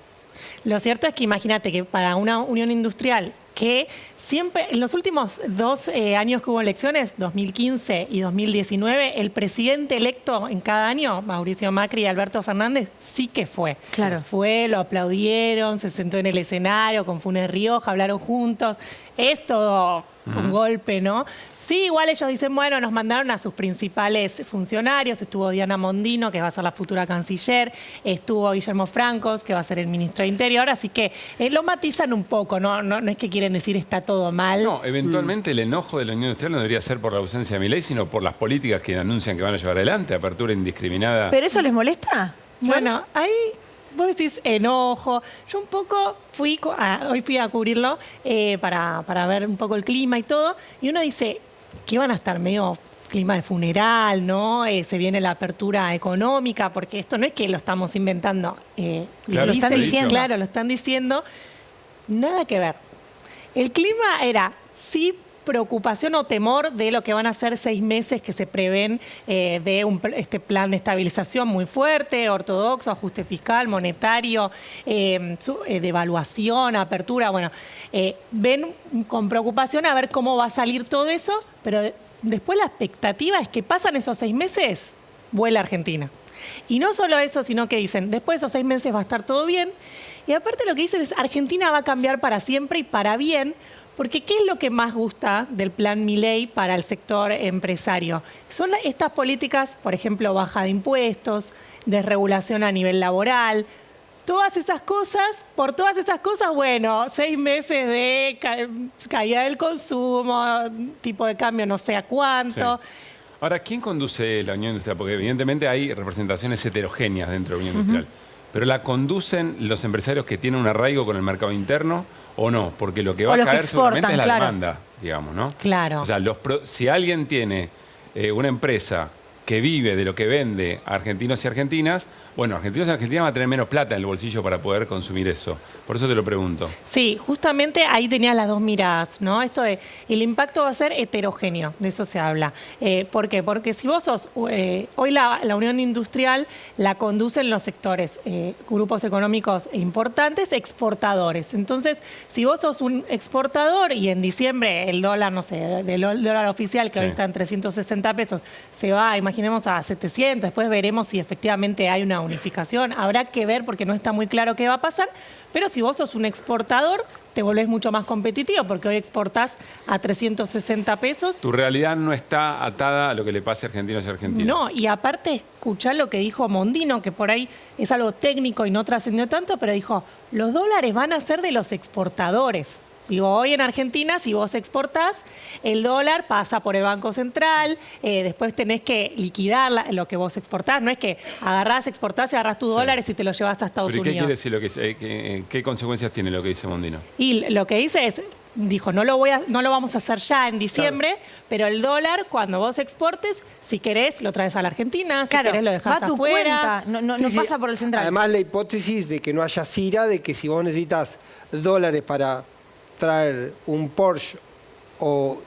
Lo cierto es que imagínate que para una unión industrial que siempre, en los últimos 2 años que hubo elecciones, 2015 y 2019, el presidente electo en cada año, Mauricio Macri y Alberto Fernández, sí que fue.
Claro.
Fue, lo aplaudieron, se sentó en el escenario con Funes Rioja, hablaron juntos. Es todo un golpe, ¿no? Sí, igual ellos dicen, bueno, nos mandaron a sus principales funcionarios, estuvo Diana Mondino, que va a ser la futura canciller, estuvo Guillermo Francos, que va a ser el ministro de Interior, así que lo matizan un poco, no es que quieren decir está todo mal.
No, eventualmente el enojo de la Unión Industrial no debería ser por la ausencia de Milei, sino por las políticas que anuncian que van a llevar adelante, apertura indiscriminada.
¿Pero eso les molesta?
Bueno, ahí vos decís enojo. Yo un poco hoy fui a cubrirlo para ver un poco el clima y todo, y uno dice que van a estar medio clima de funeral, ¿no? Se viene la apertura económica, porque esto no es que lo estamos inventando.
Claro,
lo
está dicho.
Claro, lo están diciendo. Nada que ver. El clima era, sí, preocupación o temor de lo que van a ser 6 meses que se prevén de este plan de estabilización muy fuerte, ortodoxo, ajuste fiscal, monetario, devaluación, apertura. Bueno, ven con preocupación a ver cómo va a salir todo eso, pero después la expectativa es que pasan esos 6 meses, vuela Argentina. Y no solo eso, sino que dicen, después de esos 6 meses va a estar todo bien. Y aparte lo que dicen es, Argentina va a cambiar para siempre y para bien, porque ¿qué es lo que más gusta del plan Milei para el sector empresario? Son estas políticas, por ejemplo, baja de impuestos, desregulación a nivel laboral, todas esas cosas, por todas esas cosas, bueno, 6 meses de caída del consumo, tipo de cambio no sé a cuánto.
Sí. Ahora, ¿quién conduce la Unión Industrial? Porque evidentemente hay representaciones heterogéneas dentro de la Unión Industrial. ¿Pero la conducen los empresarios que tienen un arraigo con el mercado interno o no? Porque lo que va a caer seguramente es la demanda, digamos, ¿no?
Claro.
O sea, si alguien tiene una empresa que vive de lo que vende a argentinos y argentinas, bueno, argentinos y argentinas van a tener menos plata en el bolsillo para poder consumir eso. Por eso te lo pregunto.
Sí, justamente ahí tenías las dos miradas, ¿no? Esto de el impacto va a ser heterogéneo, de eso se habla. ¿Por qué? Porque si vos sos, hoy la Unión Industrial la conducen los sectores, grupos económicos importantes, exportadores. Entonces, si vos sos un exportador y en diciembre el dólar, no sé, del dólar oficial, que
Sí.
hoy está en 360 pesos, se va, imagínate, imaginemos a 700, después veremos si efectivamente hay una unificación. Habrá que ver porque no está muy claro qué va a pasar, pero si vos sos un exportador, te volvés mucho más competitivo porque hoy exportás a 360 pesos.
Tu realidad no está atada a lo que le pase a argentinos y argentinas.
No, y aparte escuchar lo que dijo Mondino, que por ahí es algo técnico y no trascendió tanto, pero dijo, los dólares van a ser de los exportadores. Digo, hoy en Argentina, si vos exportás, el dólar pasa por el Banco Central, después tenés que liquidar lo que vos exportás. No es que exportás y agarrás tus dólares y te los llevas a Estados
¿Pero
Unidos.
qué quiere decir lo que qué consecuencias tiene lo que dice Mondino?
Y lo que dice es, dijo, no lo vamos a hacer ya en diciembre, pero el dólar, cuando vos exportes, si querés, lo traes a la Argentina, si querés, lo dejás
va a tu
afuera.
cuenta, no pasa por el central.
Además, la hipótesis de que no haya CIRA, de que si vos necesitas dólares para traer un Porsche o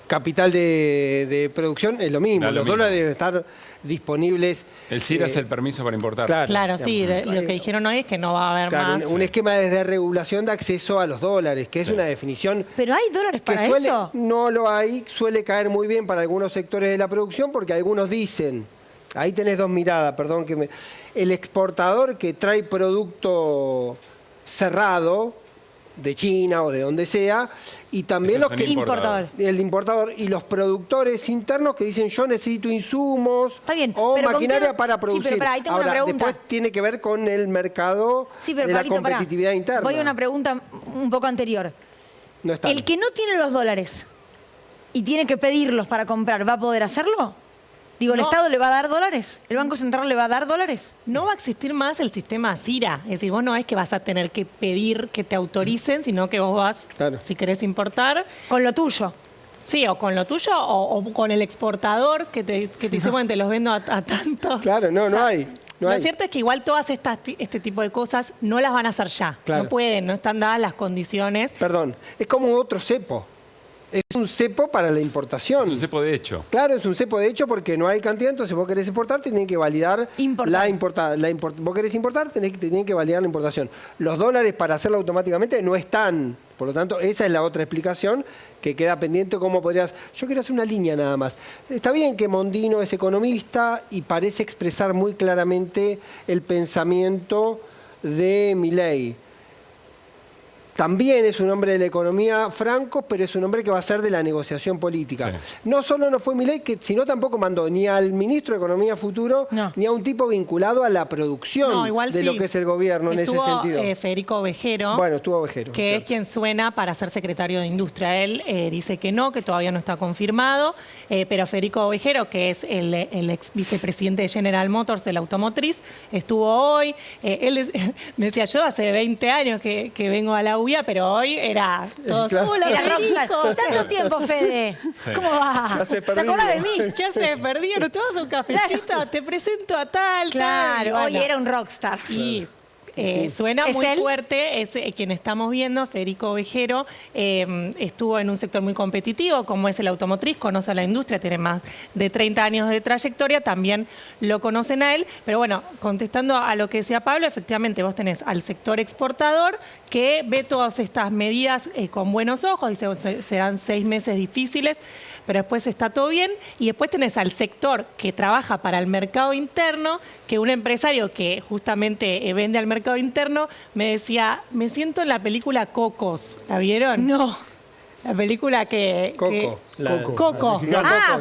capital de producción, es lo mismo. Los dólares deben estar disponibles.
El CIRA es el permiso para importar.
Claro, sí, lo que dijeron hoy es que no va a haber más.
Un esquema de desregulación de acceso a los dólares, que es una definición.
¿Pero hay dólares para eso?
No lo hay, suele caer muy bien para algunos sectores de la producción, porque algunos dicen, ahí tenés dos miradas, perdón, el exportador que trae producto cerrado, de China o de donde sea, y también los que el importador y los productores internos que dicen yo necesito insumos o maquinaria para producir.
Sí, pero ahí tengo una pregunta.
Después tiene que ver con el mercado de la competitividad interna.
Voy a una pregunta un poco anterior.
No está.
El que no tiene los dólares y tiene que pedirlos para comprar, ¿va a poder hacerlo? Digo, ¿el Estado le va a dar dólares? ¿El Banco Central le va a dar dólares?
No va a existir más el sistema CIRA. Es decir, vos no es que vas a tener que pedir que te autoricen, sino que vos vas, si querés importar...
Con lo tuyo.
Sí, o con lo tuyo o con el exportador que te dice, bueno, te los vendo a tanto.
Claro, no hay.
Lo cierto es que igual todas este tipo de cosas no las van a hacer ya.
Claro.
No pueden, no están dadas las condiciones.
Perdón, es como otro cepo. Es un cepo para la importación.
Es un cepo de hecho.
Claro, es un cepo de hecho porque no hay cantidad, entonces vos querés exportar, te tienen que validar vos querés importar, te tienen que validar la importación. Los dólares para hacerlo automáticamente no están. Por lo tanto, esa es la otra explicación que queda pendiente. ¿Cómo podrías? Yo quiero hacer una línea nada más. Está bien que Mondino es economista y parece expresar muy claramente el pensamiento de Milei. También es un hombre de la economía franco, pero es un hombre que va a ser de la negociación política. Sí. No solo no fue Milei, sino tampoco mandó ni al ministro de Economía futuro, ni a un tipo vinculado a la producción de lo que es el gobierno en ese sentido.
Federico Ovejero.
Bueno, estuvo Ovejero.
Que es quien suena para ser secretario de Industria. Él dice que no, que todavía no está confirmado, pero Federico Ovejero, que es el ex vicepresidente de General Motors de la automotriz, estuvo hoy. Él me decía, yo hace 20 años que vengo a la pero hoy era todos
era rockstar. Tanto tiempo, Fede. Sí. ¿Cómo va? ¿Te acordás de mí?
Ya se perdió, ¿no tomas un cafecito? Te presento a tal.
Claro, hoy era un rockstar.
Y suena muy fuerte, es quien estamos viendo, Federico Ovejero, estuvo en un sector muy competitivo, como es el automotriz, conoce a la industria, tiene más de 30 años de trayectoria, también lo conocen a él, pero bueno, contestando a lo que decía Pablo, efectivamente vos tenés al sector exportador que ve todas estas medidas con buenos ojos, dice serán 6 meses difíciles, pero después está todo bien. Y después tenés al sector que trabaja para el mercado interno, que un empresario que justamente vende al mercado interno me decía, me siento en la película Cocos. ¿La vieron?
No.
La película que...
Coco.
Coco.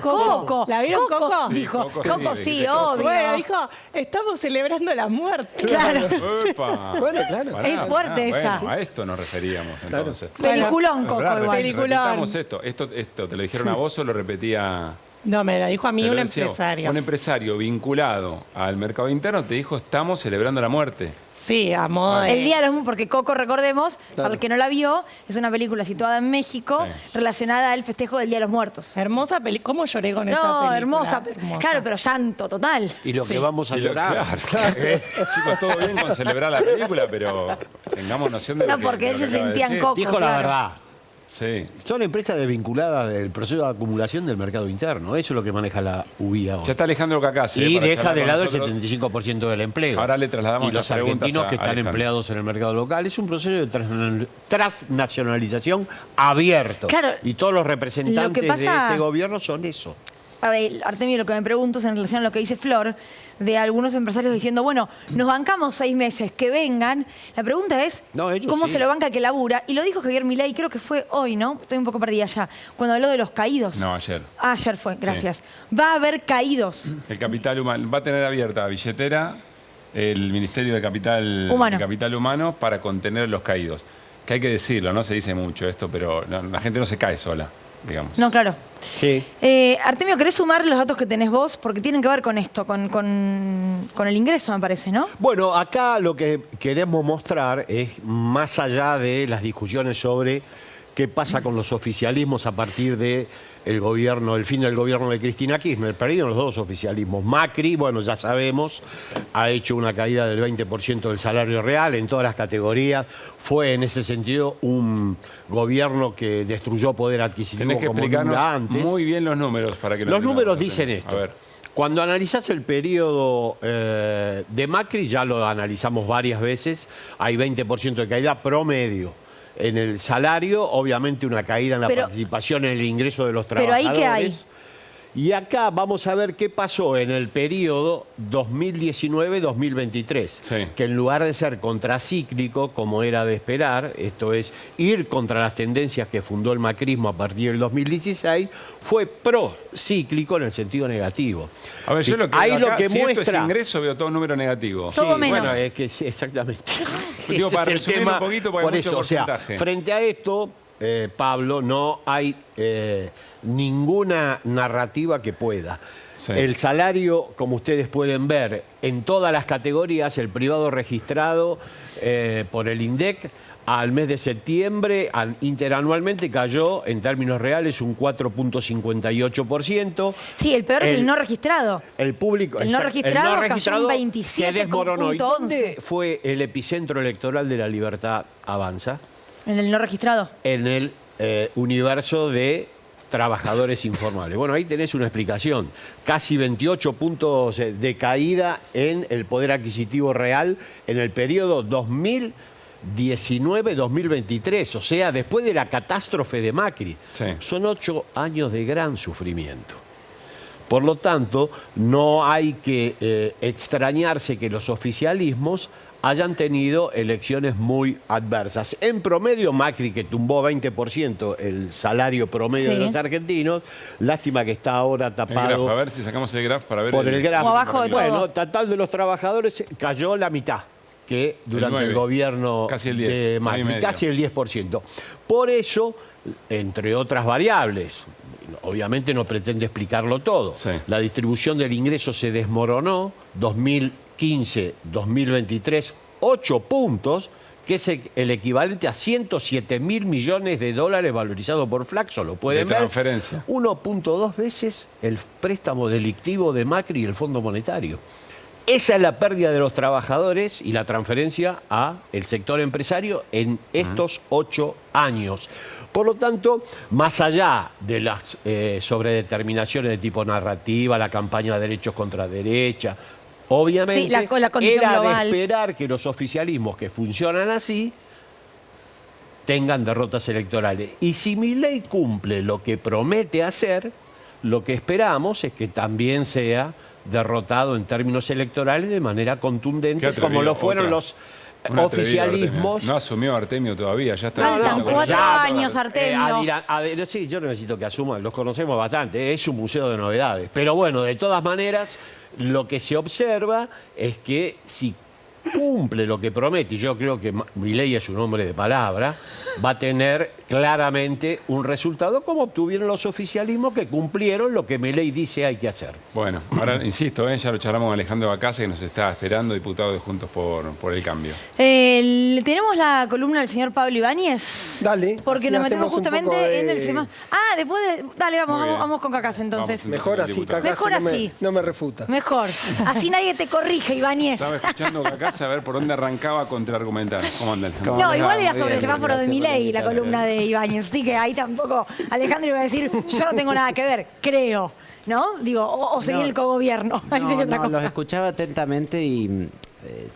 Coco.
¿La vieron Coco?
Dijo. Coco, sí, obvio.
Bueno, dijo, estamos celebrando la muerte.
Claro.
Bueno, claro.
Es fuerte esa.
Bueno, a esto nos referíamos entonces.
Peliculón, Coco, igual.
Peliculón. Esto, ¿te lo dijeron a vos o lo repetía?
No, me lo dijo a mí un empresario.
Un empresario vinculado al mercado interno te dijo, estamos celebrando la muerte.
Sí, a modo de...
El Día de los Muertos, porque Coco, recordemos, para el que no la vio, es una película situada en México relacionada al festejo del Día de los Muertos.
Hermosa película. ¿Cómo lloré con esa película?
No, hermosa. Claro, pero llanto total.
Y lo que vamos a llorar.
Claro. Chicos, todo bien con celebrar la película, pero tengamos noción de lo que...
No, porque él se sentía en Coco.
Dijo la verdad.
Sí.
Son empresas desvinculadas del proceso de acumulación del mercado interno. Eso es lo que maneja la UBI ahora.
Ya está Alejandro Cacase.
Y deja de lado el 75% del empleo.
Ahora le trasladamos
y los argentinos que están empleados en el mercado local. Es un proceso de transnacionalización abierto.
Claro,
y todos los representantes de este gobierno son eso.
Artemio, lo que me pregunto es en relación a lo que dice Flor, de algunos empresarios diciendo, bueno, nos bancamos 6 meses, que vengan. La pregunta es, ¿cómo se lo banca el que labura? Y lo dijo Javier Milei, creo que fue hoy, ¿no? Estoy un poco perdida ya, cuando habló de los caídos.
No, ayer.
Ah, ayer fue, gracias. Va a haber caídos.
El capital humano va a tener abierta billetera el Ministerio de Capital Humano para contener los caídos. Que hay que decirlo, no se dice mucho esto, pero la gente no se cae sola, digamos.
No, claro.
Sí.
Artemio, ¿querés sumar los datos que tenés vos? Porque tienen que ver con esto, con el ingreso, me parece, ¿no?
Bueno, acá lo que queremos mostrar es, más allá de las discusiones sobre qué pasa con los oficialismos a partir de el fin del gobierno de Cristina Kirchner. Perdieron los dos oficialismos. Macri, bueno, ya sabemos, ha hecho una caída del 20% del salario real en todas las categorías. Fue, en ese sentido, un gobierno que destruyó poder adquisitivo.
Tenés que
como
explicarnos
nunca antes.
Muy bien los números para que
Los números dicen esto.
A ver.
Cuando analizás el periodo de Macri, ya lo analizamos varias veces, hay 20% de caída promedio. En el salario, obviamente una caída en la participación en el ingreso de los trabajadores.
Pero ahí, ¿qué hay?
Y acá vamos a ver qué pasó en el periodo 2019-2023, que en lugar de ser contracíclico, como era de esperar, esto es, ir contra las tendencias que fundó el macrismo a partir del 2016, fue procíclico en el sentido negativo.
A ver, yo lo que
ahí
veo
lo que
si esto
muestra
es ingreso, veo todo número negativo.
Todo menos.
Bueno, es que sí, exactamente.
Digo, para
Ese es el
resumir
tema.
un poquito, porque
Por
hay mucho
eso, o sea,
porcentaje.
frente a esto, Pablo, no hay ninguna narrativa que pueda.
Sí.
El salario, como ustedes pueden ver, en todas las categorías, el privado registrado por el INDEC, al mes de septiembre, interanualmente cayó en términos reales un 4.58%.
Sí, el peor es el no registrado.
El público,
El no registrado cayó un 27,11.
se desmoronó. ¿Y dónde fue el epicentro electoral de La Libertad Avanza?
En el no registrado.
En el universo de trabajadores informales. Bueno, ahí tenés una explicación. Casi 28 puntos de caída en el poder adquisitivo real en el periodo 2019-2023, o sea, después de la catástrofe de Macri.
Sí.
Son 8 años de gran sufrimiento. Por lo tanto, no hay que extrañarse que los oficialismos hayan tenido elecciones muy adversas. En promedio, Macri, que tumbó 20% el salario promedio de los argentinos, lástima que está ahora tapado.
El graf, a ver si sacamos el graf para ver.
Por el graf.
abajo de todo.
Bueno, total de los trabajadores cayó la mitad que durante el gobierno
casi el 10,
de Macri, casi el 10%. Por eso, entre otras variables, obviamente no pretende explicarlo todo, la distribución del ingreso se desmoronó, 2015-2023, 8 puntos, que es el equivalente a 107 mil millones de dólares valorizados por Flaxo, lo pueden ver.
Transferencia.
1.2 veces el préstamo delictivo de Macri y el Fondo Monetario. Esa es la pérdida de los trabajadores y la transferencia al sector empresario en estos 8 años. Por lo tanto, más allá de las sobredeterminaciones de tipo narrativa, la campaña de derechos contra derecha, obviamente
la condición
era
global.
de esperar que los oficialismos que funcionan así tengan derrotas electorales. Y si Milei cumple lo que promete hacer, lo que esperamos es que también sea derrotado en términos electorales de manera contundente, como lo fueron los oficialismos.
No asumió Artemio todavía, ya está.
Faltan 4 años, Artemio.
Sí, yo no necesito que asuma, los conocemos bastante, es un museo de novedades. Pero bueno, de todas maneras, lo que se observa es que si cumple lo que promete, y yo creo que Milei es un hombre de palabra, va a tener claramente un resultado como obtuvieron los oficialismos que cumplieron lo que Milei dice hay que hacer.
Bueno, ahora insisto, ya lo charlamos con Alejandro Bacasa, que nos está esperando, diputado de Juntos por el Cambio.
¿Tenemos la columna del señor Pablo Ibáñez?
Dale.
Porque nos metemos justamente en el semáforo. Ah, después de... Dale,
Muy bien.
vamos con Cacas entonces.
Mejor así, Cacas
Mejor así.
No me refuta.
Mejor. Así nadie te corrige, Ibáñez.
Estaba escuchando Cacasa a ver por dónde arrancaba a contraargumentar. ¿Cómo anda Alejandro?
No, igual era sobre el semáforo de Milei, la columna de Ibáñez. Así que ahí tampoco Alejandro iba a decir, yo no tengo nada que ver, creo. ¿No? Digo, o seguir el cogobierno. Ahí sí que otra cosa.
Los escuchaba atentamente y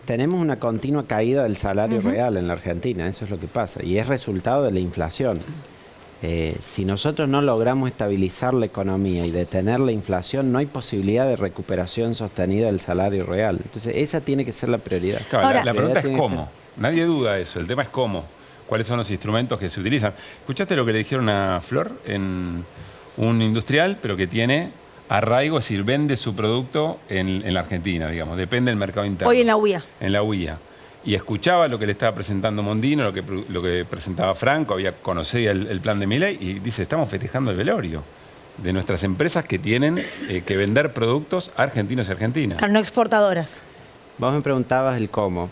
tenemos una continua caída del salario real en la Argentina, eso es lo que pasa, y es resultado de la inflación. Si nosotros no logramos estabilizar la economía y detener la inflación, no hay posibilidad de recuperación sostenida del salario real. Entonces, esa tiene que ser la prioridad.
Claro, la pregunta es cómo. Nadie duda eso. El tema es cómo. ¿Cuáles son los instrumentos que se utilizan? ¿Escuchaste lo que le dijeron a Flor en un industrial, pero que tiene arraigo, es decir, vende su producto en la Argentina, digamos, depende del mercado interno.
Hoy en la UIA.
En la UIA. Y escuchaba lo que le estaba presentando Mondino, lo que presentaba Franco, conocía el plan de Milei, y dice, estamos festejando el velorio de nuestras empresas que tienen que vender productos argentinos y argentinas.
Claro, no exportadoras.
Vos me preguntabas el cómo.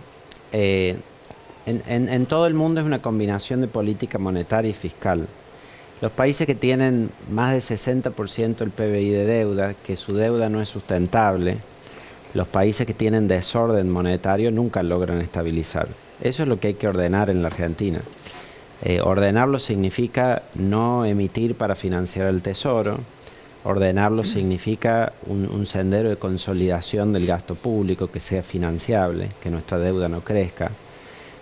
En todo el mundo es una combinación de política monetaria y fiscal. Los países que tienen más del 60% del PBI de deuda, que su deuda no es sustentable, los países que tienen desorden monetario nunca logran estabilizar. Eso es lo que hay que ordenar en la Argentina. Ordenarlo significa no emitir para financiar el tesoro. Ordenarlo significa un sendero de consolidación del gasto público que sea financiable, que nuestra deuda no crezca.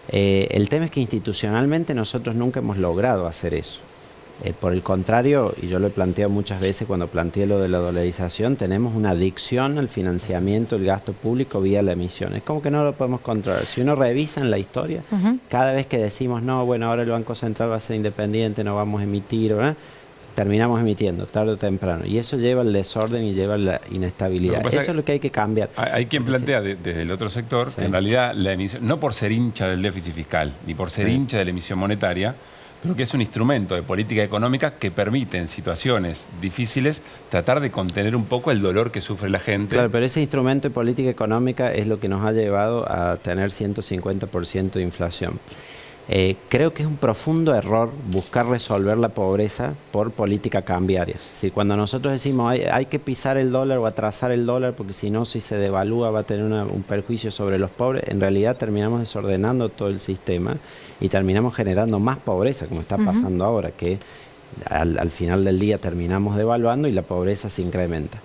El tema es que institucionalmente nosotros nunca hemos logrado hacer eso. Por el contrario, y yo lo he planteado muchas veces cuando planteé lo de la dolarización, tenemos una adicción al financiamiento del gasto público vía la emisión. Es como que no lo podemos controlar. Si uno revisa en la historia, cada vez que decimos, no, bueno, ahora el Banco Central va a ser independiente, no vamos a emitir, ¿verdad?, terminamos emitiendo, tarde o temprano. Y eso lleva al desorden y lleva a la inestabilidad. Eso es lo que hay que cambiar.
Hay quien plantea desde el otro sector que en realidad la emisión, no por ser hincha del déficit fiscal, ni por ser hincha de la emisión monetaria, pero que es un instrumento de política económica que permite en situaciones difíciles tratar de contener un poco el dolor que sufre la gente.
Claro, pero ese instrumento de política económica es lo que nos ha llevado a tener 150% de inflación. Creo que es un profundo error buscar resolver la pobreza por política cambiaria. Es decir, cuando nosotros decimos hay que pisar el dólar o atrasar el dólar porque si no, si se devalúa va a tener un perjuicio sobre los pobres, en realidad terminamos desordenando todo el sistema y terminamos generando más pobreza, como está pasando ahora, que al final del día terminamos devaluando y la pobreza se incrementa.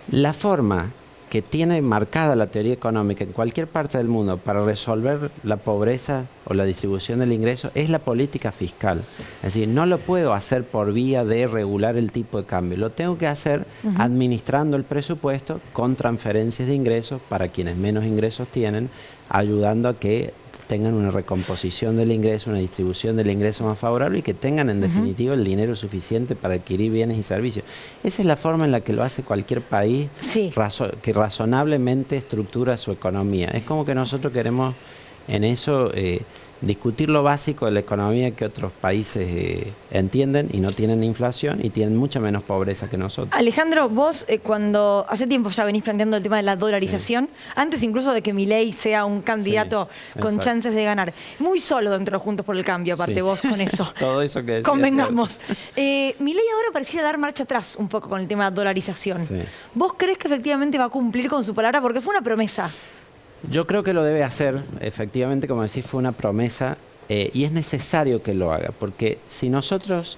La forma que tiene marcada la teoría económica en cualquier parte del mundo para resolver la pobreza o la distribución del ingreso es la política fiscal. Es decir, no lo puedo hacer por vía de regular el tipo de cambio, lo tengo que hacer administrando el presupuesto con transferencias de ingresos para quienes menos ingresos tienen, ayudando a que tengan una recomposición del ingreso, una distribución del ingreso más favorable y que tengan en definitiva el dinero suficiente para adquirir bienes y servicios. Esa es la forma en la que lo hace cualquier país que razonablemente estructura su economía. Es como que nosotros queremos en eso discutir lo básico de la economía que otros países entienden y no tienen inflación y tienen mucha menos pobreza que nosotros.
Alejandro, vos cuando hace tiempo ya venís planteando el tema de la dolarización, antes incluso de que Milei sea un candidato con chances de ganar. Muy solo dentro de Juntos por el Cambio, aparte vos con eso.
Todo eso que decías.
Convengamos. Milei ahora pareciera dar marcha atrás un poco con el tema de dolarización. ¿Vos crees que efectivamente va a cumplir con su palabra? Porque fue una promesa.
Yo creo que lo debe hacer, efectivamente, como decís, fue una promesa y es necesario que lo haga, porque si nosotros,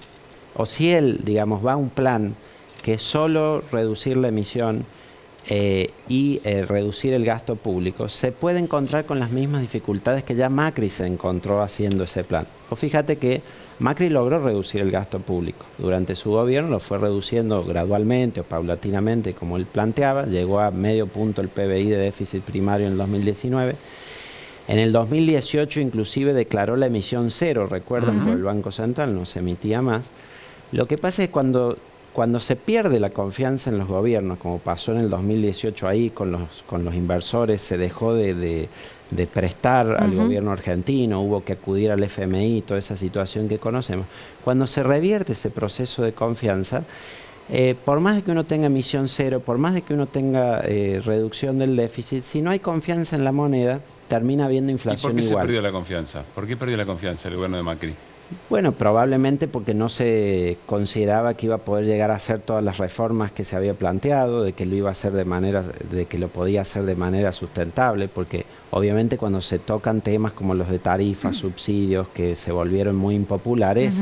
o si él, digamos, va a un plan que es solo reducir la emisión y reducir el gasto público, se puede encontrar con las mismas dificultades que ya Macri se encontró haciendo ese plan. O fíjate que Macri logró reducir el gasto público. Durante su gobierno lo fue reduciendo gradualmente o paulatinamente, como él planteaba. Llegó a medio punto el PBI de déficit primario en el 2019. En el 2018 inclusive declaró la emisión cero, recuerdan, por el Banco Central, no se emitía más. Lo que pasa es que cuando se pierde la confianza en los gobiernos, como pasó en el 2018 ahí con los inversores, se dejó de prestar al gobierno argentino, hubo que acudir al FMI, toda esa situación que conocemos. Cuando se revierte ese proceso de confianza, por más de que uno tenga emisión cero, por más de que uno tenga reducción del déficit, si no hay confianza en la moneda, termina habiendo inflación igual.
¿Y por qué se perdió la confianza? ¿Por qué perdió la confianza el gobierno de Macri?
Bueno, probablemente porque no se consideraba que iba a poder llegar a hacer todas las reformas que se había planteado, de que lo iba a hacer de que lo podía hacer de manera sustentable, porque obviamente cuando se tocan temas como los de tarifas, subsidios, que se volvieron muy impopulares,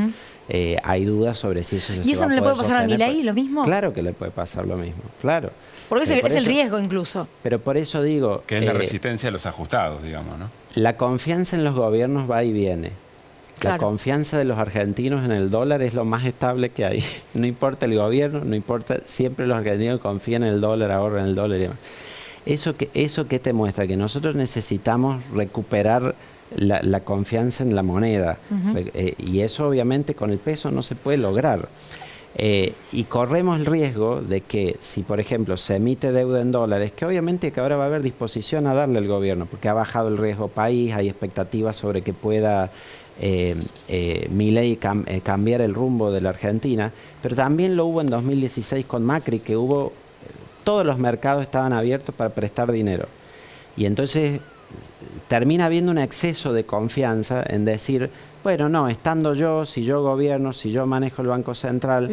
hay dudas sobre si eso se va a poder.
¿Y eso no le puede pasar a Milei lo mismo?
Claro que le puede pasar lo mismo, claro.
Porque es el riesgo incluso.
Pero por eso digo...
Que es la resistencia a los ajustados, digamos, ¿no?
La confianza en los gobiernos va y viene. La confianza de los argentinos en el dólar es lo más estable que hay. No importa el gobierno, no importa, siempre los argentinos confían en el dólar, ahorran en el dólar y demás. ¿Eso qué te muestra? Que nosotros necesitamos recuperar la confianza en la moneda. Y eso obviamente con el peso no se puede lograr. Y corremos el riesgo de que si, por ejemplo, se emite deuda en dólares, que obviamente que ahora va a haber disposición a darle al gobierno, porque ha bajado el riesgo país, hay expectativas sobre que pueda Milei cambiar el rumbo de la Argentina, pero también lo hubo en 2016 con Macri, que todos los mercados estaban abiertos para prestar dinero. Y entonces termina habiendo un exceso de confianza en decir, bueno, no, estando yo, si yo gobierno, si yo manejo el Banco Central...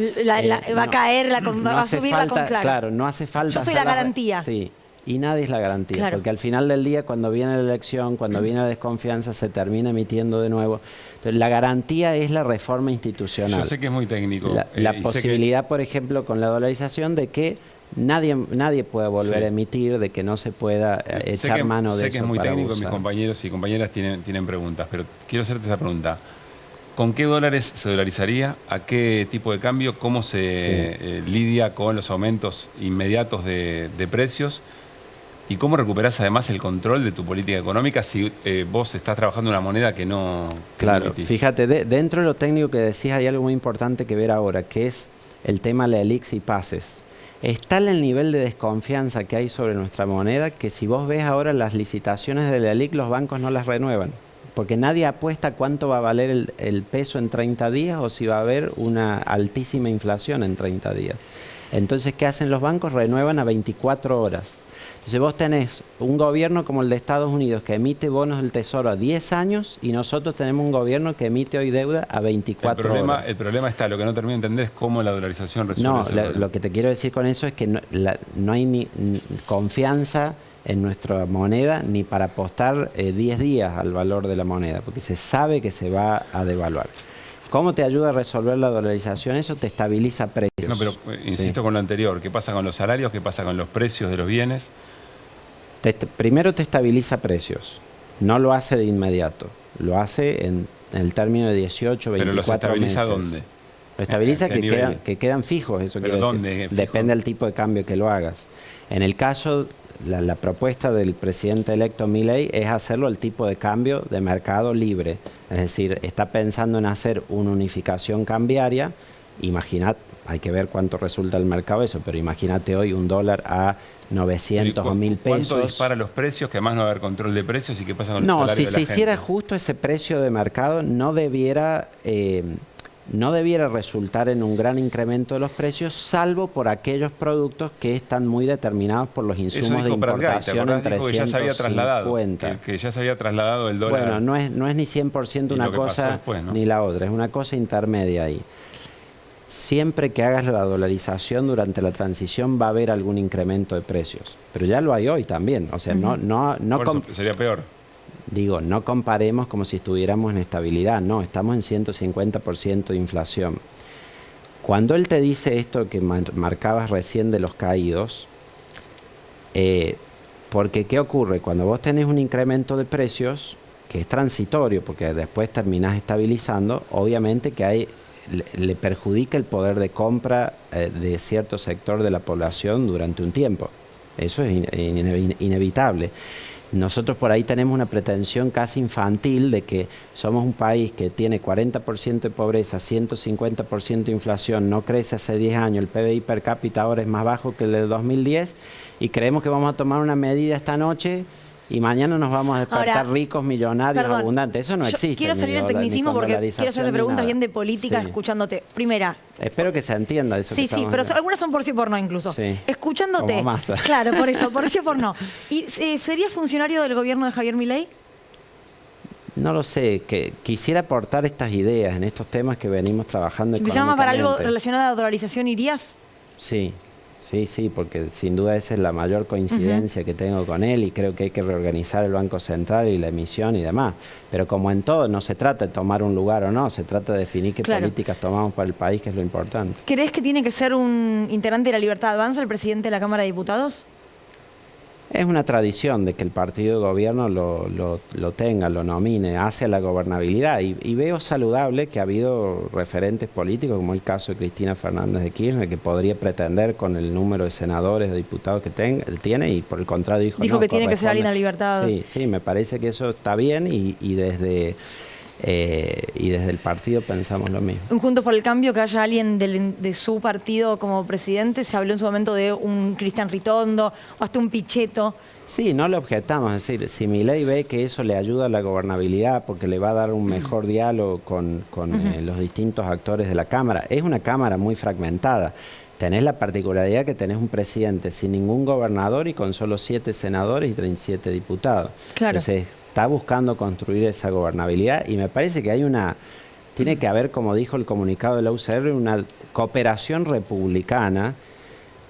va a caer, va a subir la confianza.
Claro, no hace falta...
Yo soy la garantía.
Sí, y nadie es la garantía, porque al final del día, cuando viene la elección, cuando viene la desconfianza, se termina emitiendo de nuevo. Entonces, la garantía es la reforma institucional.
Yo sé que es muy técnico.
La posibilidad, por ejemplo, con la dolarización de que nadie pueda volver a emitir, de que no se pueda echar mano de eso.
Sé que es muy técnico,
abusar.
mis compañeros y compañeras tienen preguntas, pero quiero hacerte esa pregunta. ¿Con qué dólares se dolarizaría? ¿A qué tipo de cambio? ¿Cómo se lidia con los aumentos inmediatos de precios? ¿Y cómo recuperás además el control de tu política económica si vos estás trabajando en una moneda que no
emitís? Fíjate, dentro de lo técnico que decís hay algo muy importante que ver ahora, que es el tema LELIQs y pases. Es tal el nivel de desconfianza que hay sobre nuestra moneda que si vos ves ahora las licitaciones de LELIQ, los bancos no las renuevan. Porque nadie apuesta cuánto va a valer el peso en 30 días o si va a haber una altísima inflación en 30 días. Entonces, ¿qué hacen los bancos? Renuevan a 24 horas. Entonces vos tenés un gobierno como el de Estados Unidos que emite bonos del Tesoro a 10 años y nosotros tenemos un gobierno que emite hoy deuda a 24 horas.
El problema está, lo que no termino de entender es cómo la dolarización resuelve ese problema.
Lo que te quiero decir con eso es que no hay ni confianza en nuestra moneda ni para apostar 10 días al valor de la moneda, porque se sabe que se va a devaluar. ¿Cómo te ayuda a resolver la dolarización? Eso te estabiliza precios.
No, pero insisto con lo anterior. ¿Qué pasa con los salarios? ¿Qué pasa con los precios de los bienes?
Primero te estabiliza precios. No lo hace de inmediato. Lo hace en el término de 18, 24 meses.
¿Pero los estabiliza dónde?
Lo estabiliza que quedan fijos, eso quiere decir. Depende del tipo de cambio que lo hagas. En el caso, la propuesta del presidente electo Milei es hacerlo al tipo de cambio de mercado libre. Es decir, está pensando en hacer una unificación cambiaria. Imaginad, hay que ver cuánto resulta el mercado eso, pero imagínate hoy un dólar a 900 o 1000 pesos.
¿Cuánto dispara los precios? Que además no va a haber control de precios y qué pasa con los salarios de la gente.
No, si se hiciera justo ese precio de mercado, no debiera resultar en un gran incremento de los precios, salvo por aquellos productos que están muy determinados por los insumos de importación en 350.
Que ya se había trasladado el dólar.
Bueno, no es ni 100% una cosa después, ¿no? Ni la otra, es una cosa intermedia ahí. Siempre que hagas la dolarización durante la transición va a haber algún incremento de precios, pero ya lo hay hoy también. O sea,
sería peor.
Digo, no comparemos como si estuviéramos en estabilidad, no, estamos en 150% de inflación. Cuando él te dice esto que marcabas recién de los caídos, porque ¿qué ocurre? Cuando vos tenés un incremento de precios, que es transitorio, porque después terminás estabilizando, obviamente que le perjudica el poder de compra de cierto sector de la población durante un tiempo. Eso es inevitable. Nosotros por ahí tenemos una pretensión casi infantil de que somos un país que tiene 40% de pobreza, 150% de inflación, no crece hace 10 años, el PBI per cápita ahora es más bajo que el de 2010 y creemos que vamos a tomar una medida esta noche y mañana nos vamos a despertar ricos, millonarios, abundantes. Eso no existe.
Quiero salir del tecnicismo porque quiero hacerte preguntas bien de política escuchándote. Primera.
Espero que se entienda eso.
Sí, pero algunas son por sí por no incluso.
Sí.
Escuchándote.
Como Massa.
Claro, por sí o por no. ¿Y sería funcionario del gobierno de Javier Milei?
No lo sé, que quisiera aportar estas ideas en estos temas que venimos trabajando.
Si te llama para algo relacionado a la dolarización, ¿irías?
Sí, porque sin duda esa es la mayor coincidencia que tengo con él y creo que hay que reorganizar el Banco Central y la emisión y demás. Pero como en todo, no se trata de tomar un lugar o no, se trata de definir qué políticas tomamos para el país, que es lo importante.
¿Crees que tiene que ser un integrante de la Libertad Avanza el presidente de la Cámara de Diputados?
Es una tradición de que el partido de gobierno lo tenga, lo nomine hacia la gobernabilidad. Y veo saludable que ha habido referentes políticos, como el caso de Cristina Fernández de Kirchner, que podría pretender con el número de senadores o diputados que tiene, y por el contrario dijo
que tiene que ser alguien a libertad.
Sí, me parece que eso está bien y desde el partido pensamos lo mismo.
Un Juntos por el Cambio, que haya alguien de su partido como presidente, se habló en su momento de un Cristian Ritondo o hasta un Pichetto.
Sí, no lo objetamos, es decir, si Milei ve que eso le ayuda a la gobernabilidad porque le va a dar un mejor diálogo con los distintos actores de la Cámara, es una Cámara muy fragmentada. Tenés la particularidad que tenés un presidente sin ningún gobernador y con solo 7 senadores y 37 diputados.
Claro.
Entonces, está buscando construir esa gobernabilidad y me parece que tiene que haber, como dijo el comunicado de la UCR, una cooperación republicana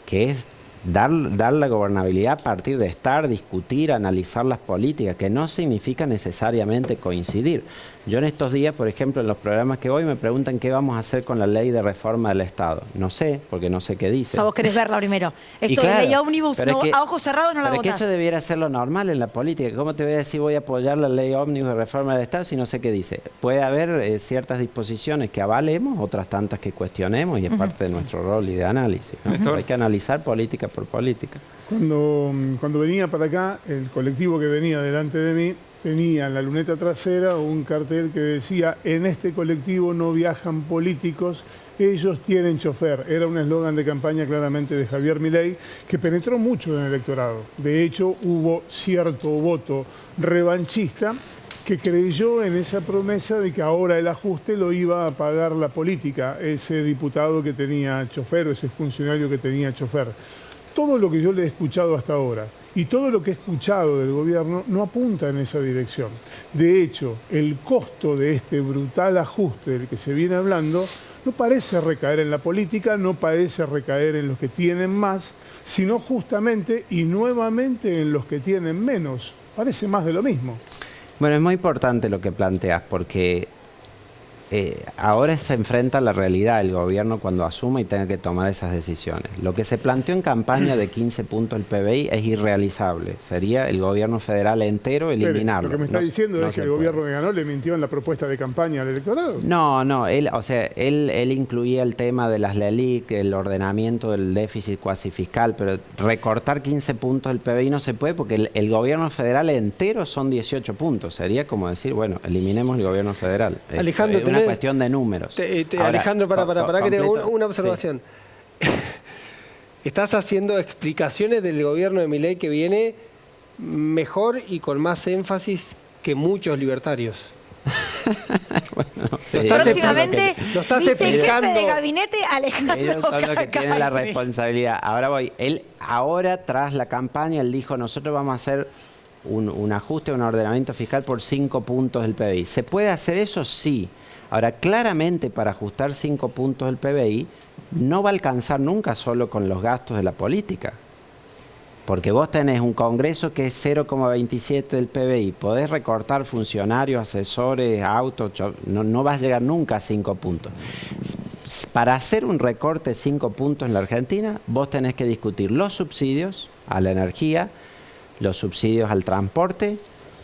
que es dar la gobernabilidad a partir de discutir, analizar las políticas, que no significa necesariamente coincidir. Yo en estos días, por ejemplo, en los programas que voy, me preguntan qué vamos a hacer con la ley de reforma del Estado. No sé, porque no sé qué dice.
O sea, vos querés verla primero. Esto de ley ómnibus, a ojos cerrados no la votás.
Pero que eso debiera ser lo normal en la política. ¿Cómo te voy a decir voy a apoyar la ley ómnibus de reforma del Estado si no sé qué dice? Puede haber ciertas disposiciones que avalemos, otras tantas que cuestionemos, y es parte de nuestro rol y de análisis, ¿no? Hay que analizar política por política.
Cuando venía para acá, el colectivo que venía delante de mí tenía en la luneta trasera un cartel que decía: en este colectivo no viajan políticos, ellos tienen chofer. Era un eslogan de campaña claramente de Javier Milei, que penetró mucho en el electorado. De hecho, hubo cierto voto revanchista que creyó en esa promesa de que ahora el ajuste lo iba a pagar la política, ese diputado que tenía chofer o ese funcionario que tenía chofer. Todo lo que yo le he escuchado hasta ahora y todo lo que he escuchado del gobierno no apunta en esa dirección. De hecho, el costo de este brutal ajuste del que se viene hablando no parece recaer en la política, no parece recaer en los que tienen más, sino justamente y nuevamente en los que tienen menos. Parece más de lo mismo.
Bueno, es muy importante lo que planteas, porque ahora se enfrenta a la realidad el gobierno cuando asuma y tenga que tomar esas decisiones. Lo que se planteó en campaña de 15 puntos del PBI es irrealizable. Sería el gobierno federal entero eliminarlo.
Lo que me está diciendo es que el gobierno que ganó le mintió en la propuesta de campaña al electorado.
No, él incluía el tema de las LELIC, el ordenamiento del déficit cuasi fiscal, pero recortar 15 puntos del PBI no se puede porque el gobierno federal entero son 18 puntos. Sería como decir, bueno, eliminemos el gobierno federal.
Alejandro,
es una cuestión de números.
Ahora, Alejandro, para que te haga una observación. Sí. Estás haciendo explicaciones del gobierno de Milei que viene mejor y con más énfasis que muchos libertarios.
Bueno, no sé.
Próximamente
lo estás
explicando. Jefe de gabinete Alejandro
Ellos son los que tienen la responsabilidad. Ahora ahora tras la campaña, él dijo, nosotros vamos a hacer un ajuste, un ordenamiento fiscal por 5 puntos del PBI. ¿Se puede hacer eso? Sí. Ahora, claramente para ajustar 5 puntos del PBI no va a alcanzar nunca solo con los gastos de la política. Porque vos tenés un Congreso que es 0,27 del PBI, podés recortar funcionarios, asesores, autos, no vas a llegar nunca a 5 puntos. Para hacer un recorte de 5 puntos en la Argentina, vos tenés que discutir los subsidios a la energía, los subsidios al transporte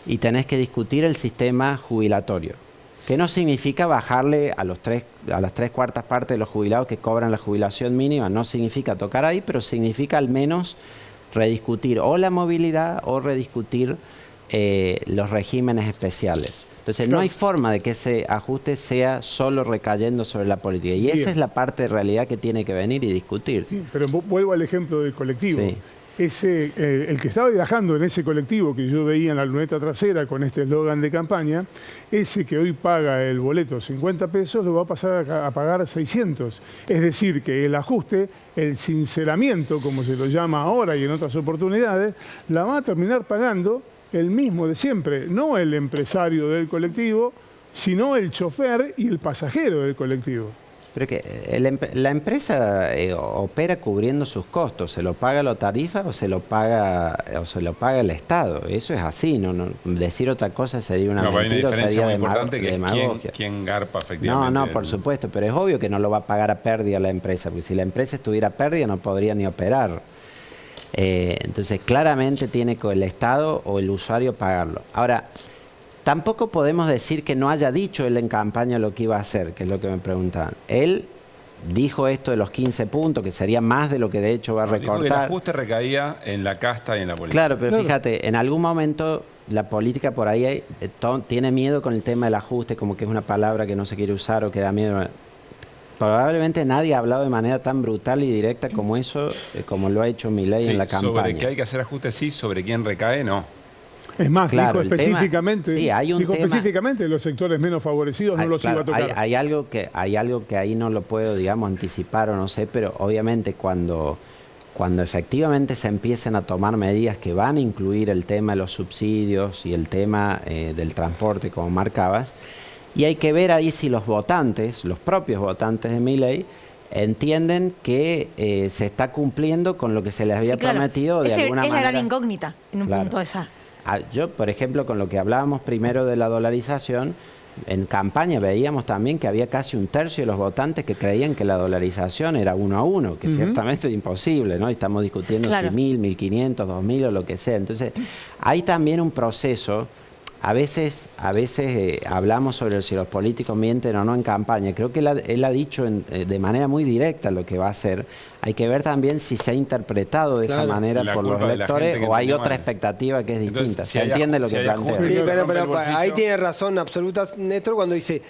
y tenés que discutir el sistema jubilatorio. Que no significa bajarle a las 3/4 partes de los jubilados que cobran la jubilación mínima, no significa tocar ahí, pero significa al menos rediscutir o la movilidad o rediscutir los regímenes especiales. Entonces no hay forma de que ese ajuste sea solo recayendo sobre la política. Y esa es la parte de realidad que tiene que venir y discutir.
Sí, pero vuelvo al ejemplo del colectivo.
Sí.
El que estaba viajando en ese colectivo que yo veía en la luneta trasera con este eslogan de campaña, ese que hoy paga el boleto 50 pesos lo va a pasar a pagar 600. Es decir, que el ajuste, el sinceramiento, como se lo llama ahora y en otras oportunidades, la va a terminar pagando el mismo de siempre, no el empresario del colectivo, sino el chofer y el pasajero del colectivo.
Pero que la empresa opera cubriendo sus costos, ¿se lo paga la tarifa o se lo paga el Estado? Eso es así, no decir otra cosa sería una mentira, sería
muy importante que es quién garpa efectivamente.
No, por supuesto, pero es obvio que no lo va a pagar a pérdida la empresa, porque si la empresa estuviera a pérdida no podría ni operar. Entonces, claramente tiene que el Estado o el usuario pagarlo. Ahora, tampoco podemos decir que no haya dicho él en campaña lo que iba a hacer, que es lo que me preguntaban. Él dijo esto de los 15 puntos, que sería más de lo que de hecho va a recortar.
Dijo que el ajuste recaía en la casta y en la política.
Claro, pero fíjate, en algún momento la política por ahí tiene miedo con el tema del ajuste, como que es una palabra que no se quiere usar o que da miedo. Probablemente nadie ha hablado de manera tan brutal y directa como eso, como lo ha hecho Milei en la campaña.
Sobre que hay que hacer ajustes, sí, sobre quién recae, no.
Es más,
claro,
dijo específicamente,
sí, hay un tema,
específicamente los sectores menos favorecidos no los iba a tocar.
Hay algo que ahí no lo puedo, digamos, anticipar o no sé, pero obviamente cuando efectivamente se empiecen a tomar medidas que van a incluir el tema de los subsidios y el tema del transporte, como marcabas, y hay que ver ahí si los votantes, los propios votantes de Milei, entienden que se está cumpliendo con lo que se les había prometido de alguna manera.
Es la gran incógnita en un punto esa.
Yo, por ejemplo, con lo que hablábamos primero de la dolarización, en campaña veíamos también que había casi un tercio de los votantes que creían que la dolarización era 1 a 1, que ciertamente es imposible, ¿no? Y estamos discutiendo si 1.000, 1.500, 2.000 o lo que sea. Entonces, hay también un proceso. A veces hablamos sobre si los políticos mienten o no en campaña. Creo que él ha dicho de manera muy directa lo que va a hacer. Hay que ver también si se ha interpretado de esa manera por los electores o hay otra expectativa que es distinta. Entonces, se entiende lo que plantea.
Sí, pero ahí tiene razón absoluta Néstor cuando dice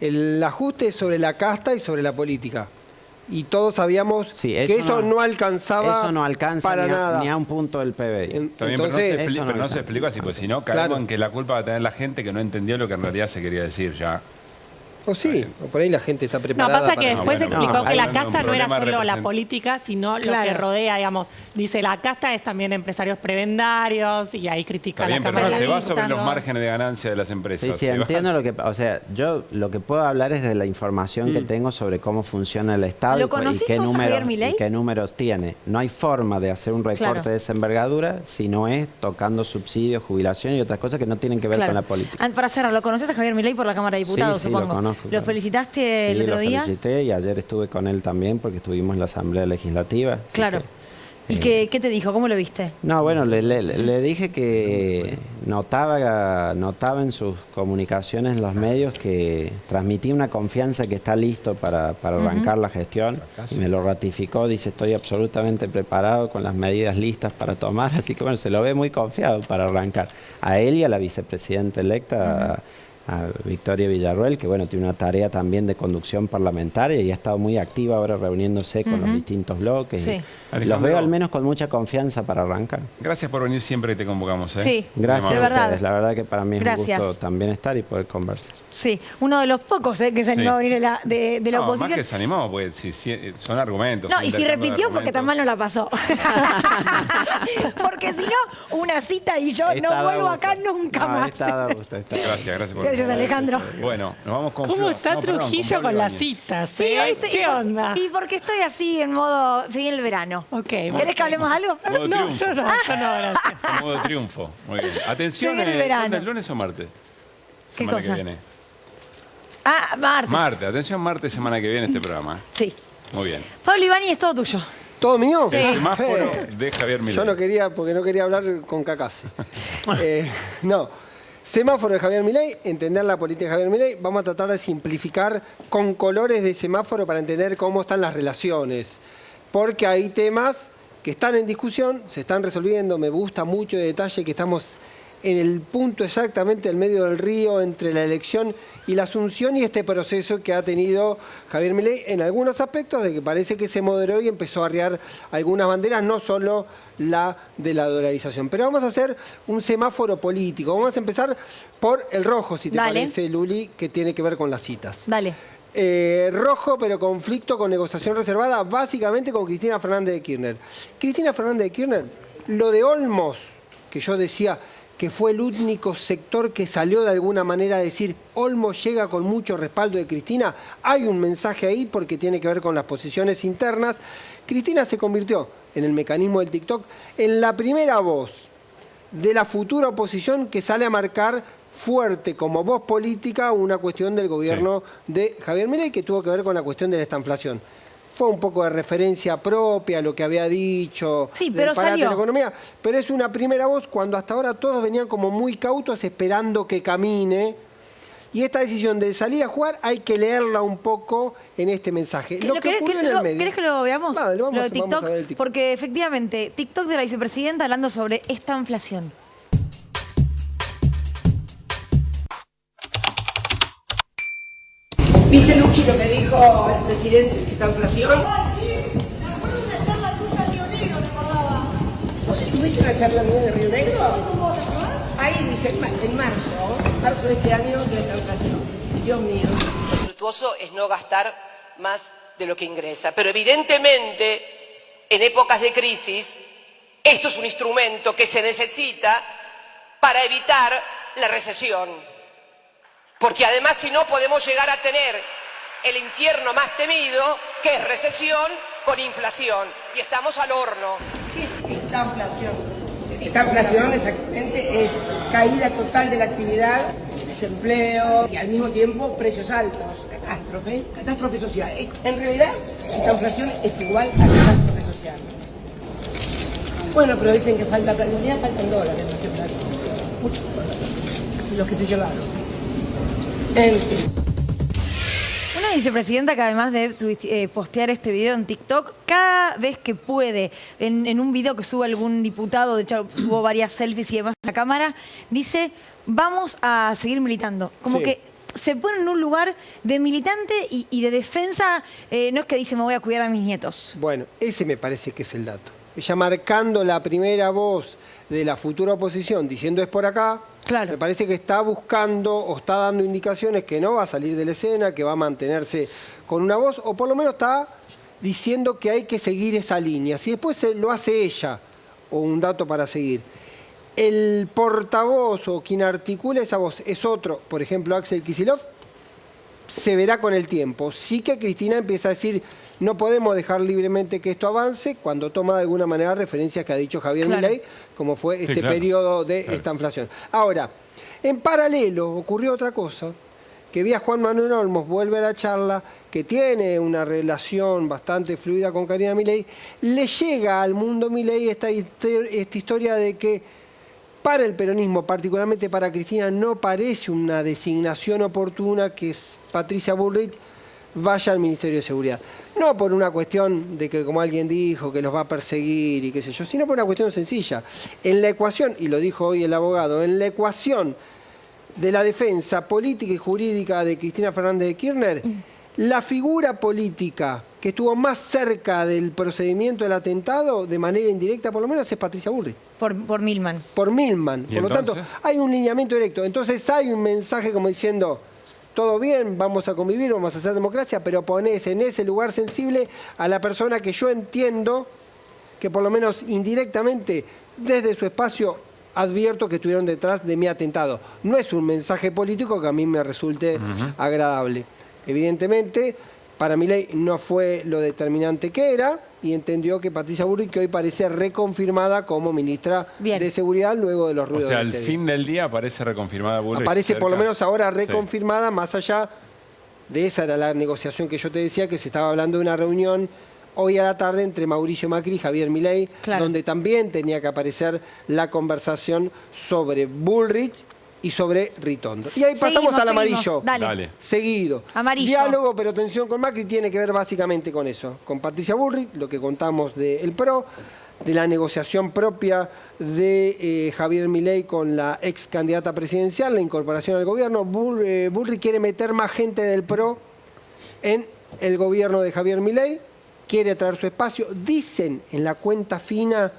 el ajuste es sobre la casta y sobre la política. Y todos sabíamos que eso no alcanzaba
eso no alcanza
para nada.
Ni a un punto del PBI.
También, pero no se explica así, pues si no caemos en que la culpa va a tener la gente que no entendió lo que en realidad se quería decir ya.
O sí, o por ahí la gente está preparada.
No, pasa que después explicó que la casta no era solo la
represent-
política, sino lo que rodea, digamos. Dice, la casta es también empresarios prebendarios y ahí critica
Está bien,
la
pero
Cámara
no
de
se va sobre los
Diputados.
márgenes de ganancia de las empresas.
Sí, entiendo lo que... O sea, yo lo que puedo hablar es de la información que tengo sobre cómo funciona el Estado
¿Lo
y
conociste
qué
vos a Javier
números,
Milei?
y qué números tiene. No hay forma de hacer un recorte de esa envergadura si no es tocando subsidios, jubilación y otras cosas que no tienen que ver con la política.
Para cerrar, ¿lo conoces a Javier Milei por la Cámara de Diputados,
Sí,
supongo?
lo conozco.
¿Lo
claro.
felicitaste el otro
lo
día?
felicité y ayer estuve con él también porque estuvimos en la Asamblea Legislativa.
Claro. ¿Y qué te dijo? ¿Cómo lo viste?
No, bueno, le dije que notaba en sus comunicaciones en los medios que transmitía una confianza que está listo para arrancar la gestión y me lo ratificó, dice estoy absolutamente preparado con las medidas listas para tomar, así que bueno, se lo ve muy confiado para arrancar. A él y a la vicepresidenta electa, a Victoria Villarroel, que bueno, tiene una tarea también de conducción parlamentaria y ha estado muy activa ahora reuniéndose con los distintos bloques.
Sí.
Los veo al menos con mucha confianza para arrancar.
Gracias por venir siempre que te convocamos.
Sí,
gracias
de
a
verdad.
ustedes. La verdad que para mí es
Gracias.
un gusto también estar y poder conversar.
Sí, uno de los pocos que se animó a venir de la
No,
oposición.
más que se animó, pues son argumentos.
No,
son
y si
intercambio de
repitió porque tan mal no la pasó. Porque si no, una cita y yo no vuelvo acá nunca más.
Gracias por
Gracias, Alejandro.
Bueno, nos vamos con
¿Cómo
Flor.
está
No, perdón,
Trujillo
con
con
Pablo
las
Ibáñez.
citas?
Sí,
¿eh?
¿viste?
¿Qué onda?
Y porque estoy así en modo, seguí el verano.
Ok.
¿Querés que hablemos algo?
Modo
No,
triunfo.
yo no, gracias.
Modo triunfo. Muy bien. Atención,
Seguir el verano.
¿cuándo es, lunes o martes?
¿Qué
Semana
cosa?
que viene.
Ah, martes.
Martes, atención, martes, semana que viene este programa.
Sí.
Muy bien.
Pablo Ibáñez, es todo tuyo.
¿Todo mío?
El semáforo de Javier Milei.
Yo no quería, porque no quería hablar con Cacase. No. Semáforo de Javier Milei, entender la política de Javier Milei. Vamos a tratar de simplificar con colores de semáforo para entender cómo están las relaciones. Porque hay temas que están en discusión, se están resolviendo. Me gusta mucho el detalle que estamos en el punto exactamente del medio del río entre la elección y la asunción y este proceso que ha tenido Javier Milei en algunos aspectos de que parece que se moderó y empezó a arriar algunas banderas, no solo la de la dolarización. Pero vamos a hacer un semáforo político. Vamos a empezar por el rojo, si te parece, Luli, que tiene que ver con las citas.
Dale.
Rojo, pero conflicto con negociación reservada, básicamente con Cristina Fernández de Kirchner. Cristina Fernández de Kirchner, lo de Olmos, que yo decía que fue el único sector que salió de alguna manera a decir Olmos llega con mucho respaldo de Cristina, hay un mensaje ahí porque tiene que ver con las posiciones internas. Cristina se convirtió en el mecanismo del TikTok en la primera voz de la futura oposición que sale a marcar fuerte como voz política una cuestión del gobierno de Javier Milei que tuvo que ver con la cuestión de la estanflación. fue un poco de referencia propia a lo que había dicho,
Sí,
del
pero
parate de
salió.
la economía, pero es una primera voz cuando hasta ahora todos venían como muy cautos esperando que camine. Y esta decisión de salir a jugar hay que leerla un poco en este mensaje. Lo que ocurrió en el medio.
¿Querés que lo veamos?
Dale,
Lo de
vamos
TikTok,
a ver el TikTok.
porque efectivamente, TikTok de la vicepresidenta hablando sobre esta inflación.
¿Viste, Luchi, lo que dijo el presidente de esta inflación? ¿Vos estuviste en una charla mía de Río Negro? Ahí dije, en marzo de este año, de esta inflación. Dios mío.
Lo virtuoso es no gastar más de lo que ingresa. Pero evidentemente, en épocas de crisis, esto es un instrumento que se necesita para evitar la recesión. Porque además, si no, podemos llegar a tener el infierno más temido, que es recesión con inflación. Y estamos al horno.
¿Qué es esta inflación? Esta inflación exactamente es caída total de la actividad, desempleo y al mismo tiempo precios altos, catástrofe social. En realidad, esta inflación es igual a catástrofe social. Bueno, pero dicen que falta plata, en realidad faltan dólares, muchos dólares, los que se llevaron.
Una vicepresidenta que además de postear este video en TikTok, cada vez que puede, en un video que sube algún diputado, de hecho subo varias selfies y demás a la cámara, dice, vamos a seguir militando. Como que se pone en un lugar de militante y de defensa, no es que dice me voy a cuidar a mis nietos.
Bueno, ese me parece que es el dato. Ella marcando la primera voz de la futura oposición, diciendo es por acá,
claro.
Me parece que está buscando o está dando indicaciones que no va a salir de la escena, que va a mantenerse con una voz, o por lo menos está diciendo que hay que seguir esa línea. Si después lo hace ella, o un dato para seguir, el portavoz o quien articula esa voz es otro, por ejemplo Axel Kicillof, se verá con el tiempo. Sí que Cristina empieza a decir, no podemos dejar libremente que esto avance, cuando toma de alguna manera referencias que ha dicho Javier Milei, como fue este periodo de esta inflación. Ahora, en paralelo ocurrió otra cosa, que vi a Juan Manuel Olmos, vuelve a la charla, que tiene una relación bastante fluida con Karina Milei, le llega al mundo Milei esta historia de que para el peronismo, particularmente para Cristina, no parece una designación oportuna que Patricia Bullrich vaya al Ministerio de Seguridad. No por una cuestión de que, como alguien dijo, que los va a perseguir y qué sé yo, sino por una cuestión sencilla. En la ecuación, y lo dijo hoy el abogado, en la ecuación de la defensa política y jurídica de Cristina Fernández de Kirchner, la figura política que estuvo más cerca del procedimiento del atentado, de manera indirecta por lo menos, es Patricia Bullrich.
Por Milman.
Por Milman.
¿Y
Por lo tanto, hay un lineamiento directo. Entonces hay un mensaje como diciendo, todo bien, vamos a convivir, vamos a hacer democracia, pero ponés en ese lugar sensible a la persona que yo entiendo que por lo menos indirectamente, desde su espacio, advierto que estuvieron detrás de mi atentado. No es un mensaje político que a mí me resulte agradable. Evidentemente, para Milei no fue lo determinante que era y entendió que Patricia Bullrich, que hoy parece reconfirmada como ministra de Seguridad luego de los ruidos.
O sea, al fin del día aparece reconfirmada Bullrich.
Aparece por lo
cerca.
menos ahora reconfirmada, más allá de esa era la negociación que yo te decía, que se estaba hablando de una reunión hoy a la tarde entre Mauricio Macri y Javier Milei, donde también tenía que aparecer la conversación sobre Bullrich y sobre Ritondo. Y ahí pasamos al amarillo.
Dale.
Seguido.
Amarillo.
Diálogo, pero tensión con Macri tiene que ver básicamente con eso. Con Patricia Bullrich, lo que contamos del PRO, de la negociación propia de Javier Milei con la ex candidata presidencial, la incorporación al gobierno. Bullrich quiere meter más gente del PRO en el gobierno de Javier Milei, quiere traer su espacio. Dicen en la cuenta fina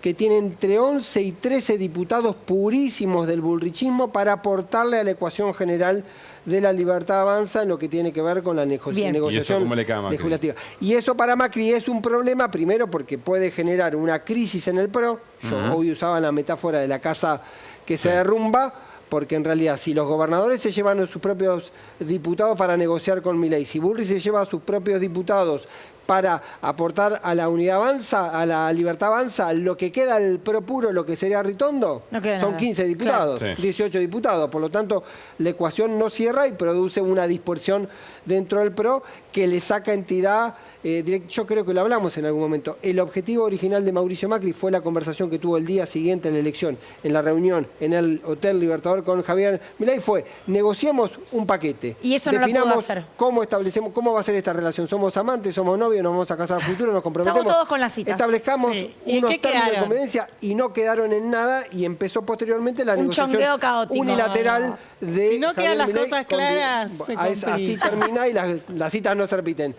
que tiene entre 11 y 13 diputados purísimos del bullrichismo para aportarle a la ecuación general de la Libertad Avanza en lo que tiene que ver con la negociación legislativa. Y eso para Macri es un problema, primero porque puede generar una crisis en el PRO. Yo hoy usaba la metáfora de la casa que se derrumba, porque en realidad si los gobernadores se llevan a sus propios diputados para negociar con Milei, si Bullrich se lleva a sus propios diputados para aportar a la Unidad Avanza, a la Libertad Avanza, lo que queda del PRO puro, lo que sería Ritondo, son 15 diputados, 18 diputados. Por lo tanto, la ecuación no cierra y produce una dispersión dentro del PRO que le saca entidad Yo creo que lo hablamos en algún momento. El objetivo original de Mauricio Macri fue la conversación que tuvo el día siguiente a la elección, en la reunión en el Hotel Libertador con Javier Milei, fue negociemos un paquete.
Y eso no lo pudo hacer.
Cómo establecemos, cómo va a ser esta relación. ¿Somos amantes, somos novios, nos vamos a casar a futuro, nos comprometemos?
Estamos todos con las citas.
Establezcamos unos términos
quedaron?
de convivencia y no quedaron en nada y empezó posteriormente la
Un
negociación
chongueo caótico.
unilateral de
Si no quedan
Javier
las
Milei
cosas
con-
claras, se
Así
complica.
termina y las citas no se repiten.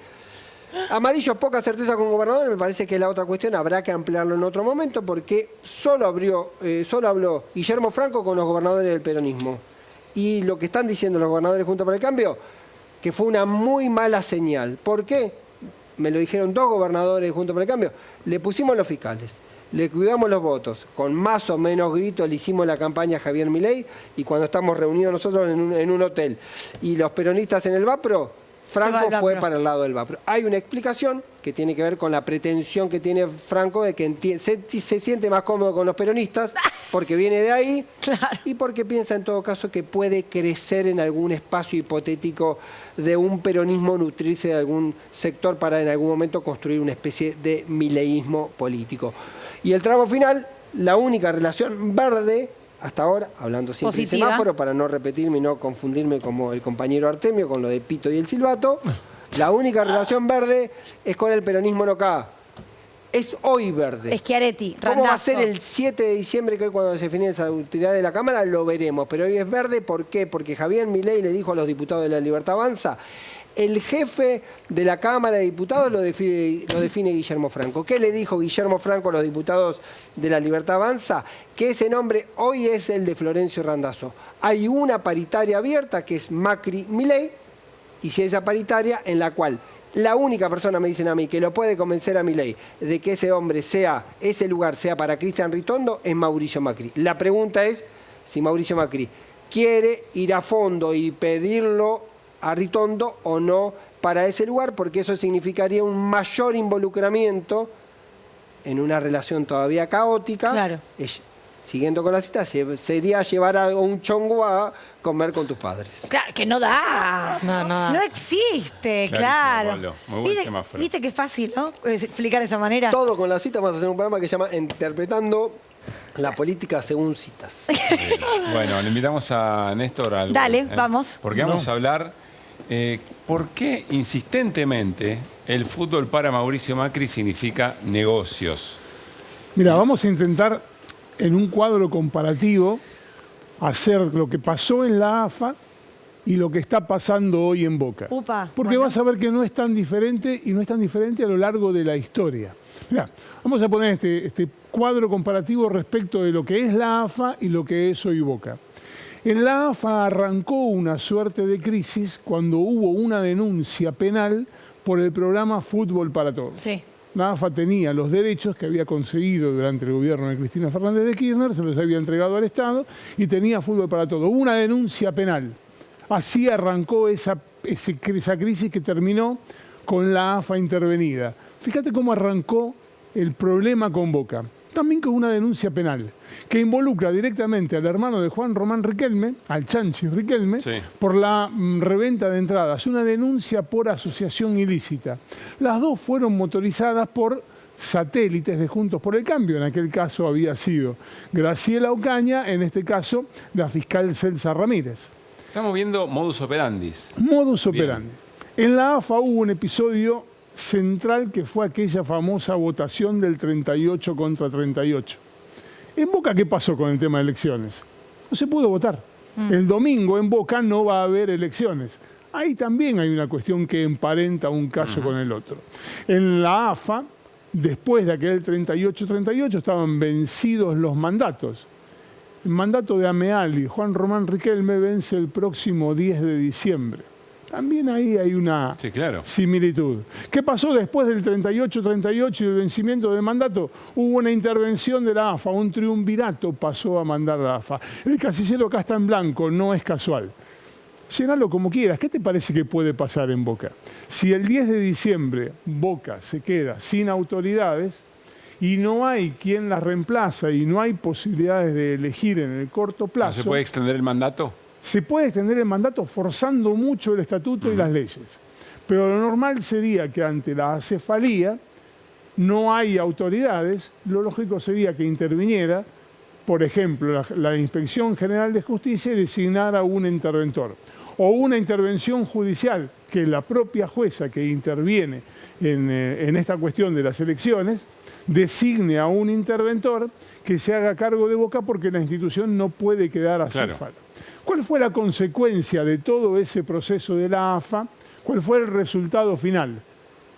Amarillo, poca certeza con gobernador, me parece que la otra cuestión habrá que ampliarlo en otro momento porque solo habló Guillermo Franco con los gobernadores del peronismo. Y lo que están diciendo los gobernadores Juntos por el Cambio, que fue una muy mala señal. ¿Por qué? Me lo dijeron 2 gobernadores Juntos por el Cambio. Le pusimos los fiscales, le cuidamos los votos, con más o menos gritos le hicimos la campaña a Javier Milei y cuando estamos reunidos nosotros en un hotel y los peronistas en el Vapro, Franco fue para el lado del Vapro. Hay una explicación que tiene que ver con la pretensión que tiene Franco de que se siente más cómodo con los peronistas porque viene de ahí y porque piensa en todo caso que puede crecer en algún espacio hipotético de un peronismo, nutrirse de algún sector para en algún momento construir una especie de mileísmo político. Y el tramo final, la única relación verde hasta ahora, hablando siempre del
Positiva.
semáforo, para no repetirme y no confundirme como el compañero Artemio con lo de Pito y el silbato, la única relación verde es con el peronismo local. Es hoy verde.
Schiaretti,
¿Cómo va a
Randazzo.
ser el 7 de diciembre, que hoy cuando se define esa utilidad de la Cámara? Lo veremos. Pero hoy es verde, ¿por qué? Porque Javier Milei le dijo a los diputados de la Libertad Avanza, el jefe de la Cámara de Diputados lo define Guillermo Franco. ¿Qué le dijo Guillermo Franco a los diputados de la Libertad Avanza? Que ese nombre hoy es el de Florencio Randazzo. Hay una paritaria abierta que es Macri-Milei, y si esa paritaria en la cual la única persona, me dicen a mí, que lo puede convencer a Milei de que ese hombre sea, ese lugar sea para Cristian Ritondo, es Mauricio Macri. La pregunta es si Mauricio Macri quiere ir a fondo y pedirlo a Ritondo o no para ese lugar, porque eso significaría un mayor involucramiento en una relación todavía caótica.
Claro.
Siguiendo con la cita, sería llevar a un chongo a comer con tus padres.
Claro, que no da. No existe, claro.
Pablo. Muy buen semáforo.
¿Viste qué fácil, no? Explicar de esa manera.
Todo con la cita, vamos a hacer un programa que se llama Interpretando la política según citas.
Bueno, le invitamos a Néstor al
Dale, vamos.
Porque vamos a hablar por qué insistentemente el fútbol para Mauricio Macri significa negocios.
Mira, vamos a intentar en un cuadro comparativo hacer lo que pasó en la AFA y lo que está pasando hoy en Boca. Porque vas a ver que no es tan diferente y no es tan diferente a lo largo de la historia. Mirá, vamos a poner este cuadro comparativo respecto de lo que es la AFA y lo que es hoy Boca. En la AFA arrancó una suerte de crisis cuando hubo una denuncia penal por el programa Fútbol para Todos.
Sí.
La AFA tenía los derechos que había conseguido durante el gobierno de Cristina Fernández de Kirchner, se los había entregado al Estado y tenía Fútbol para Todos. Hubo una denuncia penal. Así arrancó esa crisis que terminó con la AFA intervenida. Fíjate cómo arrancó el problema con Boca. También con una denuncia penal que involucra directamente al hermano de Juan Román Riquelme, al Chanchi Riquelme, por la reventa de entradas. Una denuncia por asociación ilícita. Las dos fueron motorizadas por satélites de Juntos por el Cambio. En aquel caso había sido Graciela Ocaña, en este caso la fiscal Celsa Ramírez.
Estamos viendo modus operandi.
Modus operandi. En la AFA hubo un episodio central que fue aquella famosa votación del 38 contra 38. ¿En Boca qué pasó con el tema de elecciones? No se pudo votar. El domingo en Boca no va a haber elecciones. Ahí también hay una cuestión que emparenta un caso con el otro. En la AFA, después de aquel 38-38, estaban vencidos los mandatos. El mandato de Ameali, Juan Román Riquelme, vence el próximo 10 de diciembre. También ahí hay una similitud. ¿Qué pasó después del 38-38 y el vencimiento del mandato? Hubo una intervención de la AFA, un triunvirato pasó a mandar la AFA. El casillero acá está en blanco, no es casual. Llenalo como quieras. ¿Qué te parece que puede pasar en Boca? Si el 10 de diciembre Boca se queda sin autoridades y no hay quien las reemplaza y no hay posibilidades de elegir en el corto plazo...
¿No se puede extender el mandato?
Se puede extender el mandato forzando mucho el estatuto y las leyes. Pero lo normal sería que ante la acefalía no hay autoridades, lo lógico sería que interviniera, por ejemplo, la Inspección General de Justicia y designara un interventor. O una intervención judicial, que la propia jueza que interviene en esta cuestión de las elecciones designe a un interventor que se haga cargo de Boca porque la institución no puede quedar acéfala. Claro. ¿Cuál fue la consecuencia de todo ese proceso de la AFA? ¿Cuál fue el resultado final?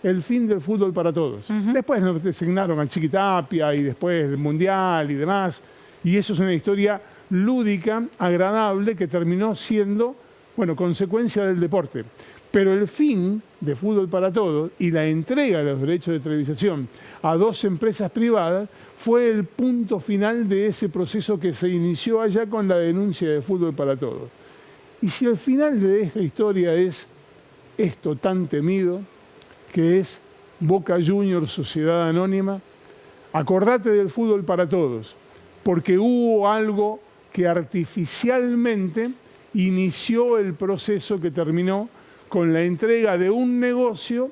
El fin del fútbol para todos. Después nos designaron a Chiquitapia y después el Mundial y demás. Y eso es una historia lúdica, agradable, que terminó siendo, bueno, consecuencia del deporte. Pero el fin de Fútbol para Todos y la entrega de los derechos de televisación a 2 empresas privadas fue el punto final de ese proceso que se inició allá con la denuncia de Fútbol para Todos. Y si el final de esta historia es esto tan temido, que es Boca Juniors Sociedad Anónima, acordate del Fútbol para Todos, porque hubo algo que artificialmente inició el proceso que terminó con la entrega de un negocio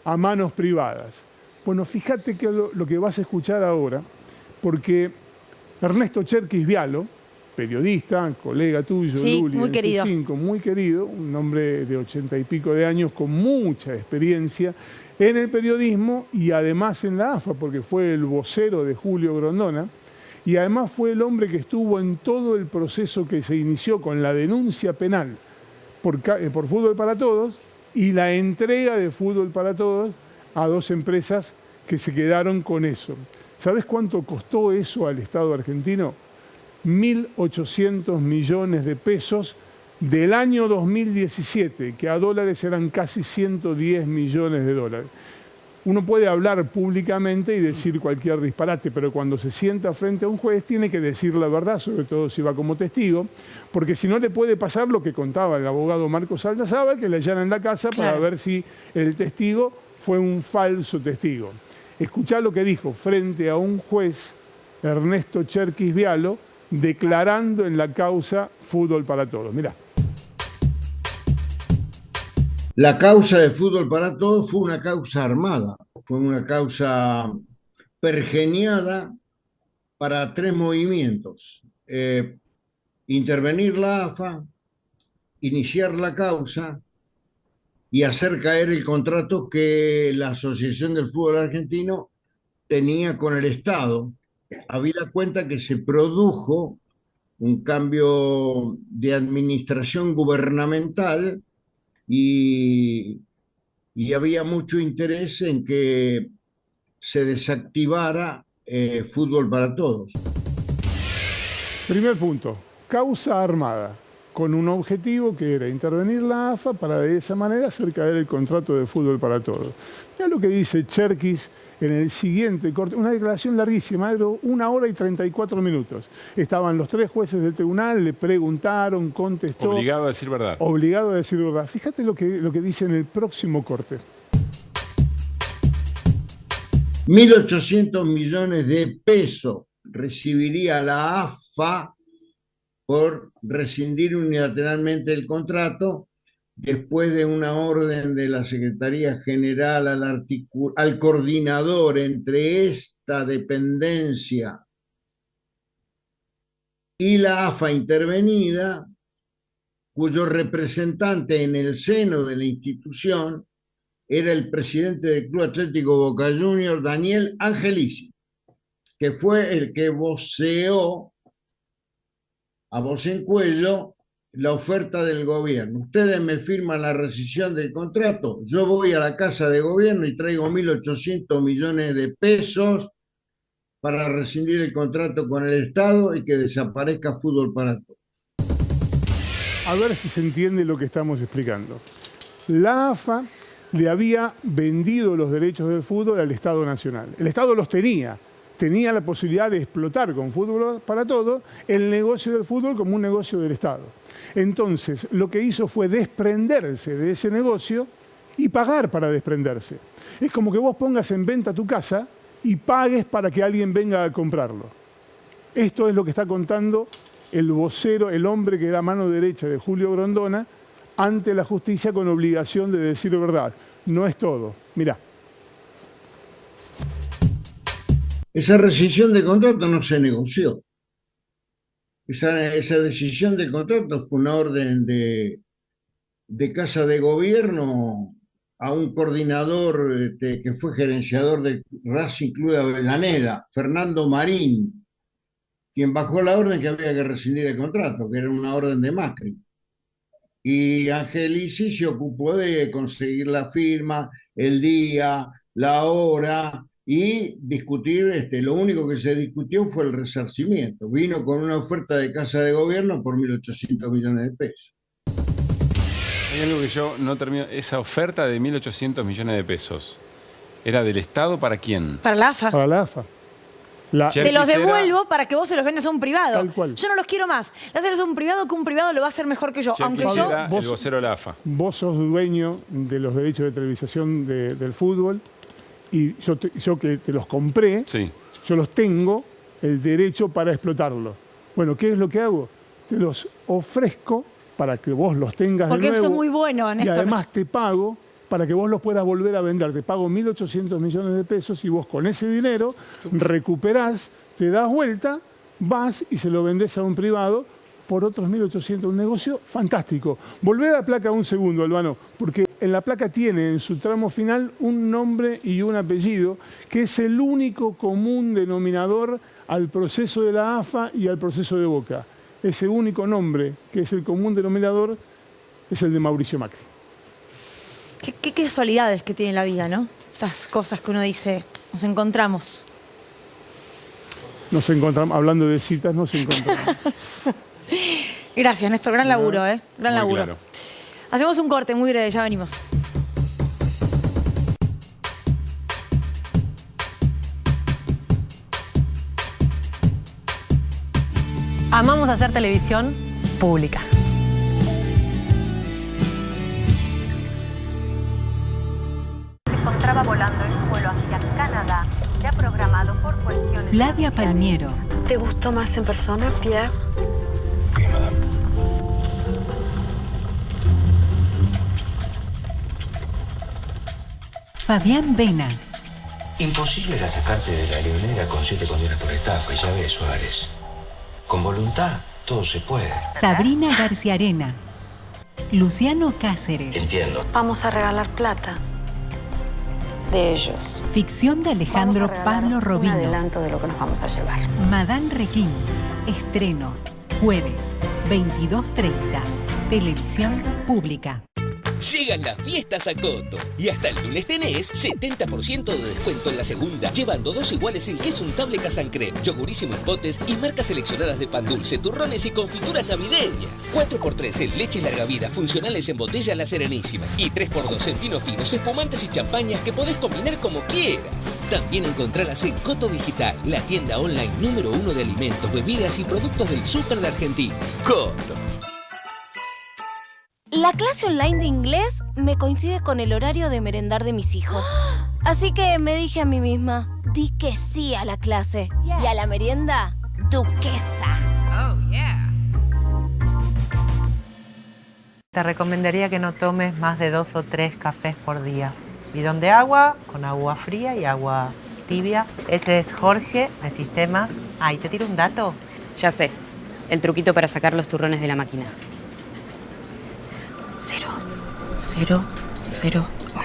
a manos privadas. Bueno, fíjate que lo que vas a escuchar ahora, porque Ernesto Cherkis Vialo, periodista, colega tuyo,
sí,
Luli,
muy querido.
C5, muy querido, un hombre de 80 y pico de años con mucha experiencia en el periodismo y además en la AFA, porque fue el vocero de Julio Grondona, y además fue el hombre que estuvo en todo el proceso que se inició con la denuncia penal por Fútbol para Todos y la entrega de Fútbol para Todos a 2 empresas que se quedaron con eso. ¿Sabes cuánto costó eso al Estado argentino? 1.800 millones de pesos del año 2017, que a dólares eran casi 110 millones de dólares. Uno puede hablar públicamente y decir cualquier disparate, pero cuando se sienta frente a un juez tiene que decir la verdad, sobre todo si va como testigo, porque si no le puede pasar lo que contaba el abogado Marcos Aldazábal, que le allanan la casa para ver si el testigo fue un falso testigo. Escuchá lo que dijo frente a un juez, Ernesto Cherkis Vialo, declarando en la causa Fútbol para Todos. Mirá.
La causa de Fútbol para Todos fue una causa armada, fue una causa pergeniada para 3 movimientos. Intervenir la AFA, iniciar la causa y hacer caer el contrato que la Asociación del Fútbol Argentino tenía con el Estado. Habida cuenta que se produjo un cambio de administración gubernamental y había mucho interés en que se desactivara Fútbol para Todos.
Primer punto, causa armada, con un objetivo que era intervenir la AFA para de esa manera hacer caer el contrato de Fútbol para Todos. Mira lo que dice Cherkis en el siguiente corte, una declaración larguísima, de 1 hora y 34 minutos. Estaban los 3 jueces del tribunal, le preguntaron, contestó.
Obligado a decir verdad.
Obligado a decir verdad. Fíjate lo que dice en el próximo corte.
1.800 millones de pesos recibiría la AFA por rescindir unilateralmente el contrato después de una orden de la Secretaría General al coordinador entre esta dependencia y la AFA intervenida, cuyo representante en el seno de la institución era el presidente del Club Atlético Boca Juniors, Daniel Angelici, que fue el que voceó a voz en cuello la oferta del gobierno. Ustedes me firman la rescisión del contrato, yo voy a la Casa de Gobierno y traigo 1.800 millones de pesos para rescindir el contrato con el Estado y que desaparezca Fútbol para Todos.
A ver si se entiende lo que estamos explicando. La AFA le había vendido los derechos del fútbol al Estado Nacional. El Estado los tenía la posibilidad de explotar con Fútbol para Todos el negocio del fútbol como un negocio del Estado. Entonces, lo que hizo fue desprenderse de ese negocio y pagar para desprenderse. Es como que vos pongas en venta tu casa y pagues para que alguien venga a comprarlo. Esto es lo que está contando el vocero, el hombre que era mano derecha de Julio Grondona, ante la justicia con obligación de decir verdad. No es todo. Mirá.
Esa rescisión de contrato no se negoció. Esa decisión del contrato fue una orden de Casa de Gobierno a un coordinador que fue gerenciador del Racing Club de Avellaneda, Fernando Marín, quien bajó la orden que había que rescindir el contrato, que era una orden de Macri. Y Angelici se ocupó de conseguir la firma, el día, la hora y discutir. Lo único que se discutió fue el resarcimiento. Vino con una oferta de Casa de Gobierno por 1.800 millones de pesos.
Hay algo que yo no termino. Esa oferta de 1.800 millones de pesos, ¿era del Estado para quién?
Para la AFA.
Para la AFA.
Te los devuelvo para que vos se los vendas a un privado.
Tal cual.
Yo no los quiero más. Dáselo a un privado que un privado lo va a a hacer mejor que yo. Aunque yo...
el vocero de la AFA.
Vos sos dueño de los derechos de televisación del fútbol y yo que te los compré, yo los tengo el derecho para explotarlos. Bueno, ¿qué es lo que hago? Te los ofrezco para que vos los tengas de nuevo.
Porque eso es muy bueno, Néstor.
Y además te pago para que vos los puedas volver a vender. Te pago 1.800 millones de pesos y vos con ese dinero recuperás, te das vuelta, vas y se lo vendés a un privado por otros 1.800. Un negocio fantástico. Volvé a la placa un segundo, Albano, porque en la placa tiene en su tramo final un nombre y un apellido que es el único común denominador al proceso de la AFA y al proceso de Boca. Ese único nombre que es el común denominador es el de Mauricio Macri.
Qué casualidades que tiene la vida, ¿no? Esas cosas que uno dice, nos encontramos.
Nos encontramos, hablando de citas, nos encontramos.
Gracias, Néstor. Gran laburo, ¿eh? Gran laburo.
Claro.
Hacemos un corte muy breve, ya venimos.
Amamos hacer televisión pública.
Se encontraba volando en un vuelo hacia Canadá, ya programado por cuestiones...
Flavia Palmiero.
¿Te gustó más en persona, Pierre?
Fabián Vena.
Imposible era sacarte de la leonera con 7 condenas por estafa, y ya ves, Suárez. Con voluntad, todo se puede.
Sabrina García Arena. Luciano Cáceres.
Entiendo.
Vamos a regalar plata. De ellos.
Ficción de Alejandro Pablo Robino.
Un adelanto de lo que nos vamos a llevar.
Madame Requín. Estreno. Jueves, 22:30. Televisión pública.
Llegan las fiestas a Coto y hasta el lunes tenés 70% de descuento en la segunda, llevando 2 iguales en queso untable Casancrem, yogurísimo en potes y marcas seleccionadas de pan dulce, turrones y confituras navideñas. 4x3 en leches larga vida, funcionales en botella La Serenísima y 3x2 en vinos finos, espumantes y champañas que podés combinar como quieras. También encontralas en Coto Digital, la tienda online número 1 de alimentos, bebidas y productos del súper de Argentina. Coto.
La clase online de inglés me coincide con el horario de merendar de mis hijos. Así que me dije a mí misma, di que sí a la clase. Yes. Y a la merienda, duquesa. Oh, yeah.
Te recomendaría que no tomes más de 2 o 3 cafés por día. Bidón de agua, con agua fría y agua tibia. Ese es Jorge, de Sistemas. Ah, y te tiro un dato.
Ya sé, el truquito para sacar los turrones de la máquina. 0, 0, 0, 1.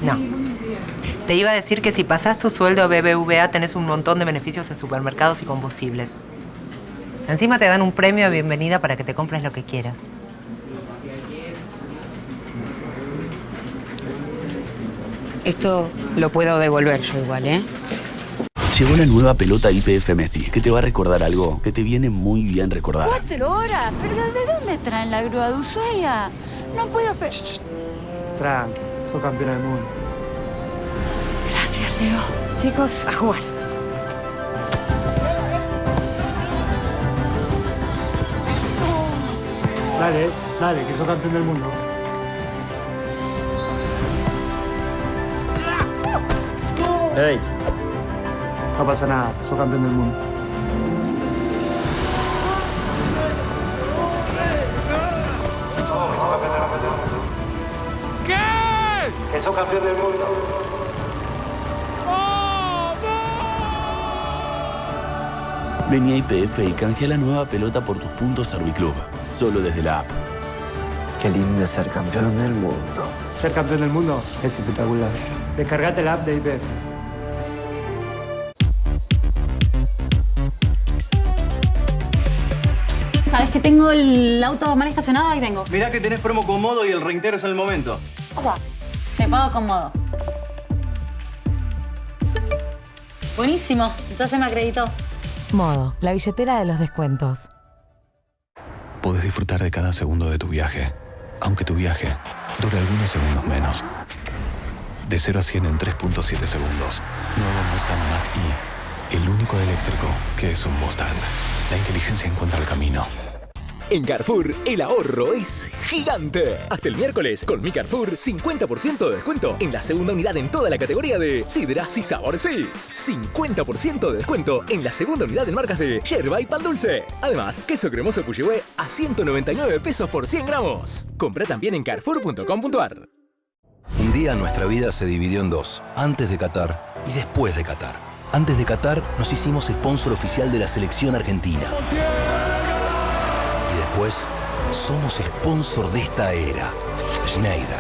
No. Te iba a decir que si pasás tu sueldo a BBVA tenés un montón de beneficios en supermercados y combustibles. Encima te dan un premio de bienvenida para que te compres lo que quieras.
Esto lo puedo devolver yo igual, ¿eh?
Llegó la nueva pelota IPF Messi, que te va a recordar algo que te viene muy bien recordar.
4 horas. ¿Pero de dónde traen la grúa de Ushuaia? No puedo...
Tranqui, sos campeona del mundo.
Gracias, Leo. Chicos, a jugar.
Dale, dale, que sos campeón del mundo.
Hey.
No pasa nada, sos campeón del mundo.
¿Qué? Que sos campeón del mundo.
Vení a YPF y canjea la nueva pelota por tus puntos Serviclub, solo desde la app.
Qué lindo es ser campeón del mundo. Ser campeón del mundo es espectacular. Descargate la app de YPF.
Sabes que tengo el auto mal estacionado, ahí vengo.
Mirá que tenés promo con Modo y el reintegro es el momento.
Opa, te pago con Modo. Buenísimo, ya se me acreditó.
Modo, la billetera de los descuentos.
Podés disfrutar de cada segundo de tu viaje, aunque tu viaje dure algunos segundos menos. De 0 a 100 en 3.7 segundos. Nuevo Mustang Mach-E, el único eléctrico que es un Mustang. La inteligencia encuentra el camino.
En Carrefour, el ahorro es gigante. Hasta el miércoles, con mi Carrefour, 50% de descuento en la segunda unidad en toda la categoría de sidras y sabores Fizz. 50% de descuento en la segunda unidad en marcas de yerba y pan dulce. Además, queso cremoso Puchihue a 199 pesos por 100 gramos. Compra también en carrefour.com.ar.
Un día nuestra vida se dividió en dos, antes de Qatar y después de Qatar. Antes de Qatar nos hicimos sponsor oficial de la selección argentina. Y después somos sponsor de esta era. Schneider.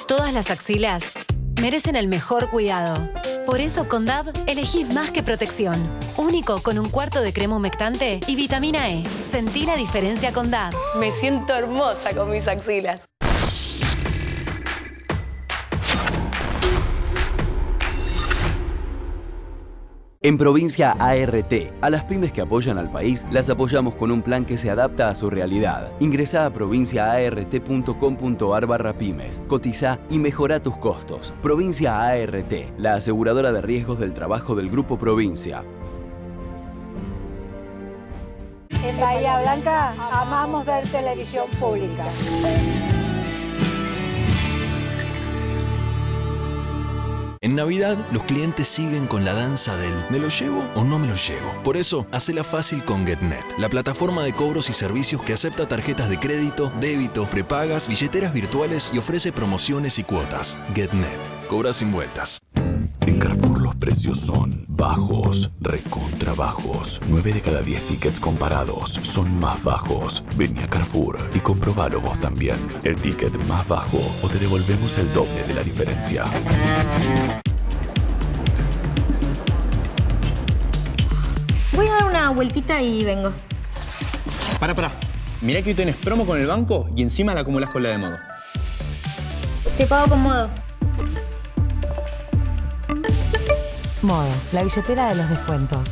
Todas las axilas merecen el mejor cuidado. Por eso con DAV elegís más que protección. Único con un cuarto de crema humectante y vitamina E. Sentí la diferencia con DAV.
Me siento hermosa con mis axilas.
En Provincia ART, a las pymes que apoyan al país, las apoyamos con un plan que se adapta a su realidad. Ingresá a provinciaart.com.ar/pymes, cotizá y mejorá tus costos. Provincia ART, la aseguradora de riesgos del trabajo del Grupo Provincia.
En Bahía Blanca amamos ver televisión pública.
En Navidad, los clientes siguen con la danza del ¿me lo llevo o no me lo llevo? Por eso, hacela fácil con GetNet, la plataforma de cobros y servicios que acepta tarjetas de crédito, débito, prepagas, billeteras virtuales y ofrece promociones y cuotas. GetNet, cobra sin vueltas.
En Carrefour los precios son bajos, recontra bajos. 9 de cada 10 tickets comparados son más bajos. Vení a Carrefour y comprobalo vos también. El ticket más bajo o te devolvemos el doble de la diferencia.
Voy a dar una vueltita y vengo.
Pará. Mirá que hoy tenés promo con el banco y encima la acumulás con la de Modo.
Te pago con Modo.
Modo, la billetera de los descuentos.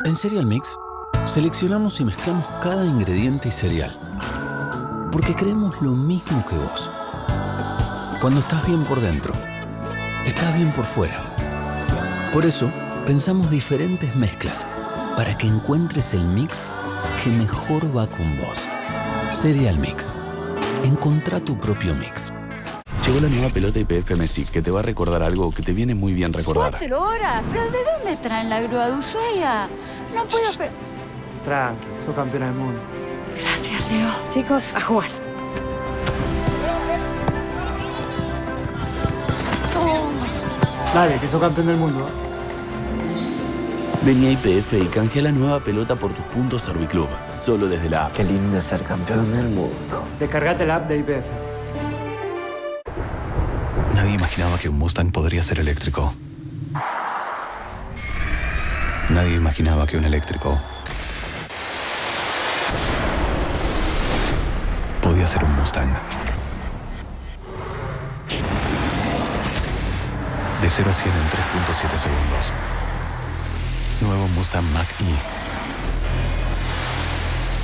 En Cereal Mix, seleccionamos y mezclamos cada ingrediente y cereal. Porque creemos lo mismo que vos. Cuando estás bien por dentro, estás bien por fuera. Por eso, pensamos diferentes mezclas para que encuentres el mix que mejor va con vos. Cereal Mix. Encontrá tu propio mix. Llegó la nueva pelota YPF Messi, que te va a recordar algo que te viene muy bien recordar.
4 horas. ¿Pero de dónde traen la grúa de Ushuaia? No puedo...
Tranqui, sos campeona del mundo.
Gracias, Leo. Chicos, a jugar.
Dale, que sos campeón del mundo.
Vení a YPF y canjea la nueva pelota por tus puntos Serviclub, solo desde la app.
Qué lindo es ser campeón del mundo.
Descargate la app de YPF.
Nadie imaginaba que un Mustang podría ser eléctrico. Nadie imaginaba que un eléctrico podía ser un Mustang. De 0 a 100 en 3.7 segundos. Nuevo Mustang Mach-E.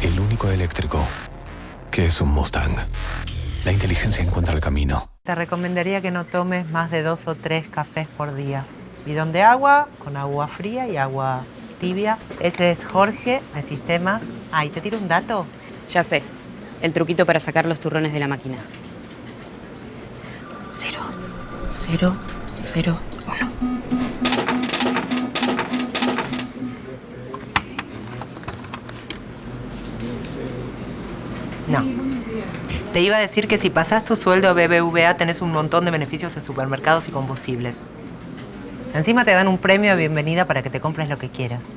El único eléctrico que es un Mustang. La inteligencia encuentra el camino.
Te recomendaría que no tomes más de 2 o 3 cafés por día. Bidón de agua, con agua fría y agua tibia. Ese es Jorge, de Sistemas. ¿Y te tiro un dato?
Ya sé, el truquito para sacar los turrones de la máquina.
0, 0, 0,
No. Te iba a decir que si pasás tu sueldo a BBVA tenés un montón de beneficios en supermercados y combustibles. Encima te dan un premio de bienvenida para que te compres lo que quieras.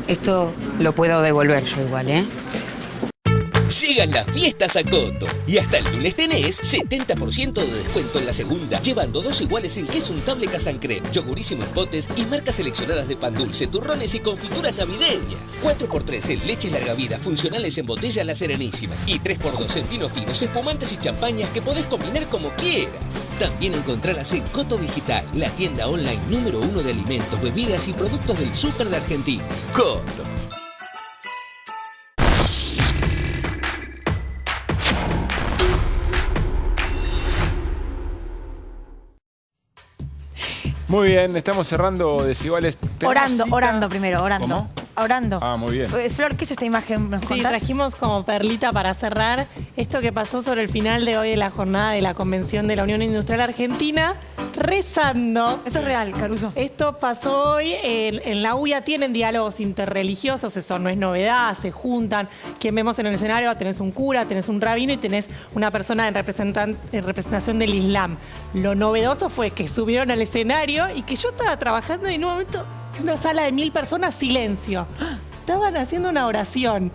Esto lo puedo devolver yo igual, ¿eh?
Llegan las fiestas a Coto y hasta el lunes tenés 70% de descuento en la segunda, llevando 2 iguales en queso untable Casancrep, yogurísimo en potes y marcas seleccionadas de pan dulce, turrones y confituras navideñas. 4x3 en leches larga vida, funcionales en botella La Serenísima y 3x2 en vinos finos, espumantes y champañas que podés combinar como quieras. También encontralas en Coto Digital, la tienda online número 1 de alimentos, bebidas y productos del súper de Argentina. Coto.
Muy bien, estamos cerrando Desiguales.
Orando primero, orando.
¿Cómo?
Orando.
Ah, muy bien.
Flor, ¿qué es esta imagen? ¿Nos
Sí,
contás?
trajimos como perlita para cerrar esto que pasó sobre el final de hoy de la jornada de la Convención de la Unión Industrial Argentina, rezando.
Eso es real, Caruso.
Esto pasó hoy. En la UIA tienen diálogos interreligiosos, eso no es novedad, se juntan. Quien vemos en el escenario, tenés un cura, tenés un rabino y tenés una persona en representación del Islam. Lo novedoso fue que subieron al escenario y que yo estaba trabajando y en un momento, una sala de 1000 personas, silencio. Estaban haciendo una oración.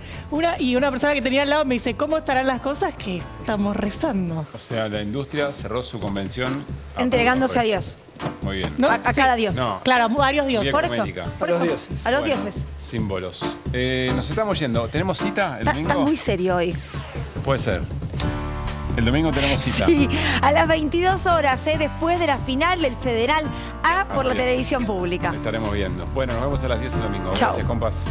Y una persona que tenía al lado me dice, ¿cómo estarán las cosas que estamos rezando?
O sea, la industria cerró su convención
Entregándose a Dios.
Muy bien.
¿No? A cada Dios.
No.
Claro, varios dioses.
Por eso.
A los dioses.
A los
Bueno,
dioses.
Símbolos. Nos estamos yendo. ¿Tenemos cita el domingo?
Estás muy serio hoy.
Puede ser. El domingo tenemos cita.
Sí, a las 22 horas, después de la final del Federal A por la
Así es.
televisión pública.
Estaremos viendo. Bueno, nos vemos a las 10 el domingo.
Chao.
Gracias, compas.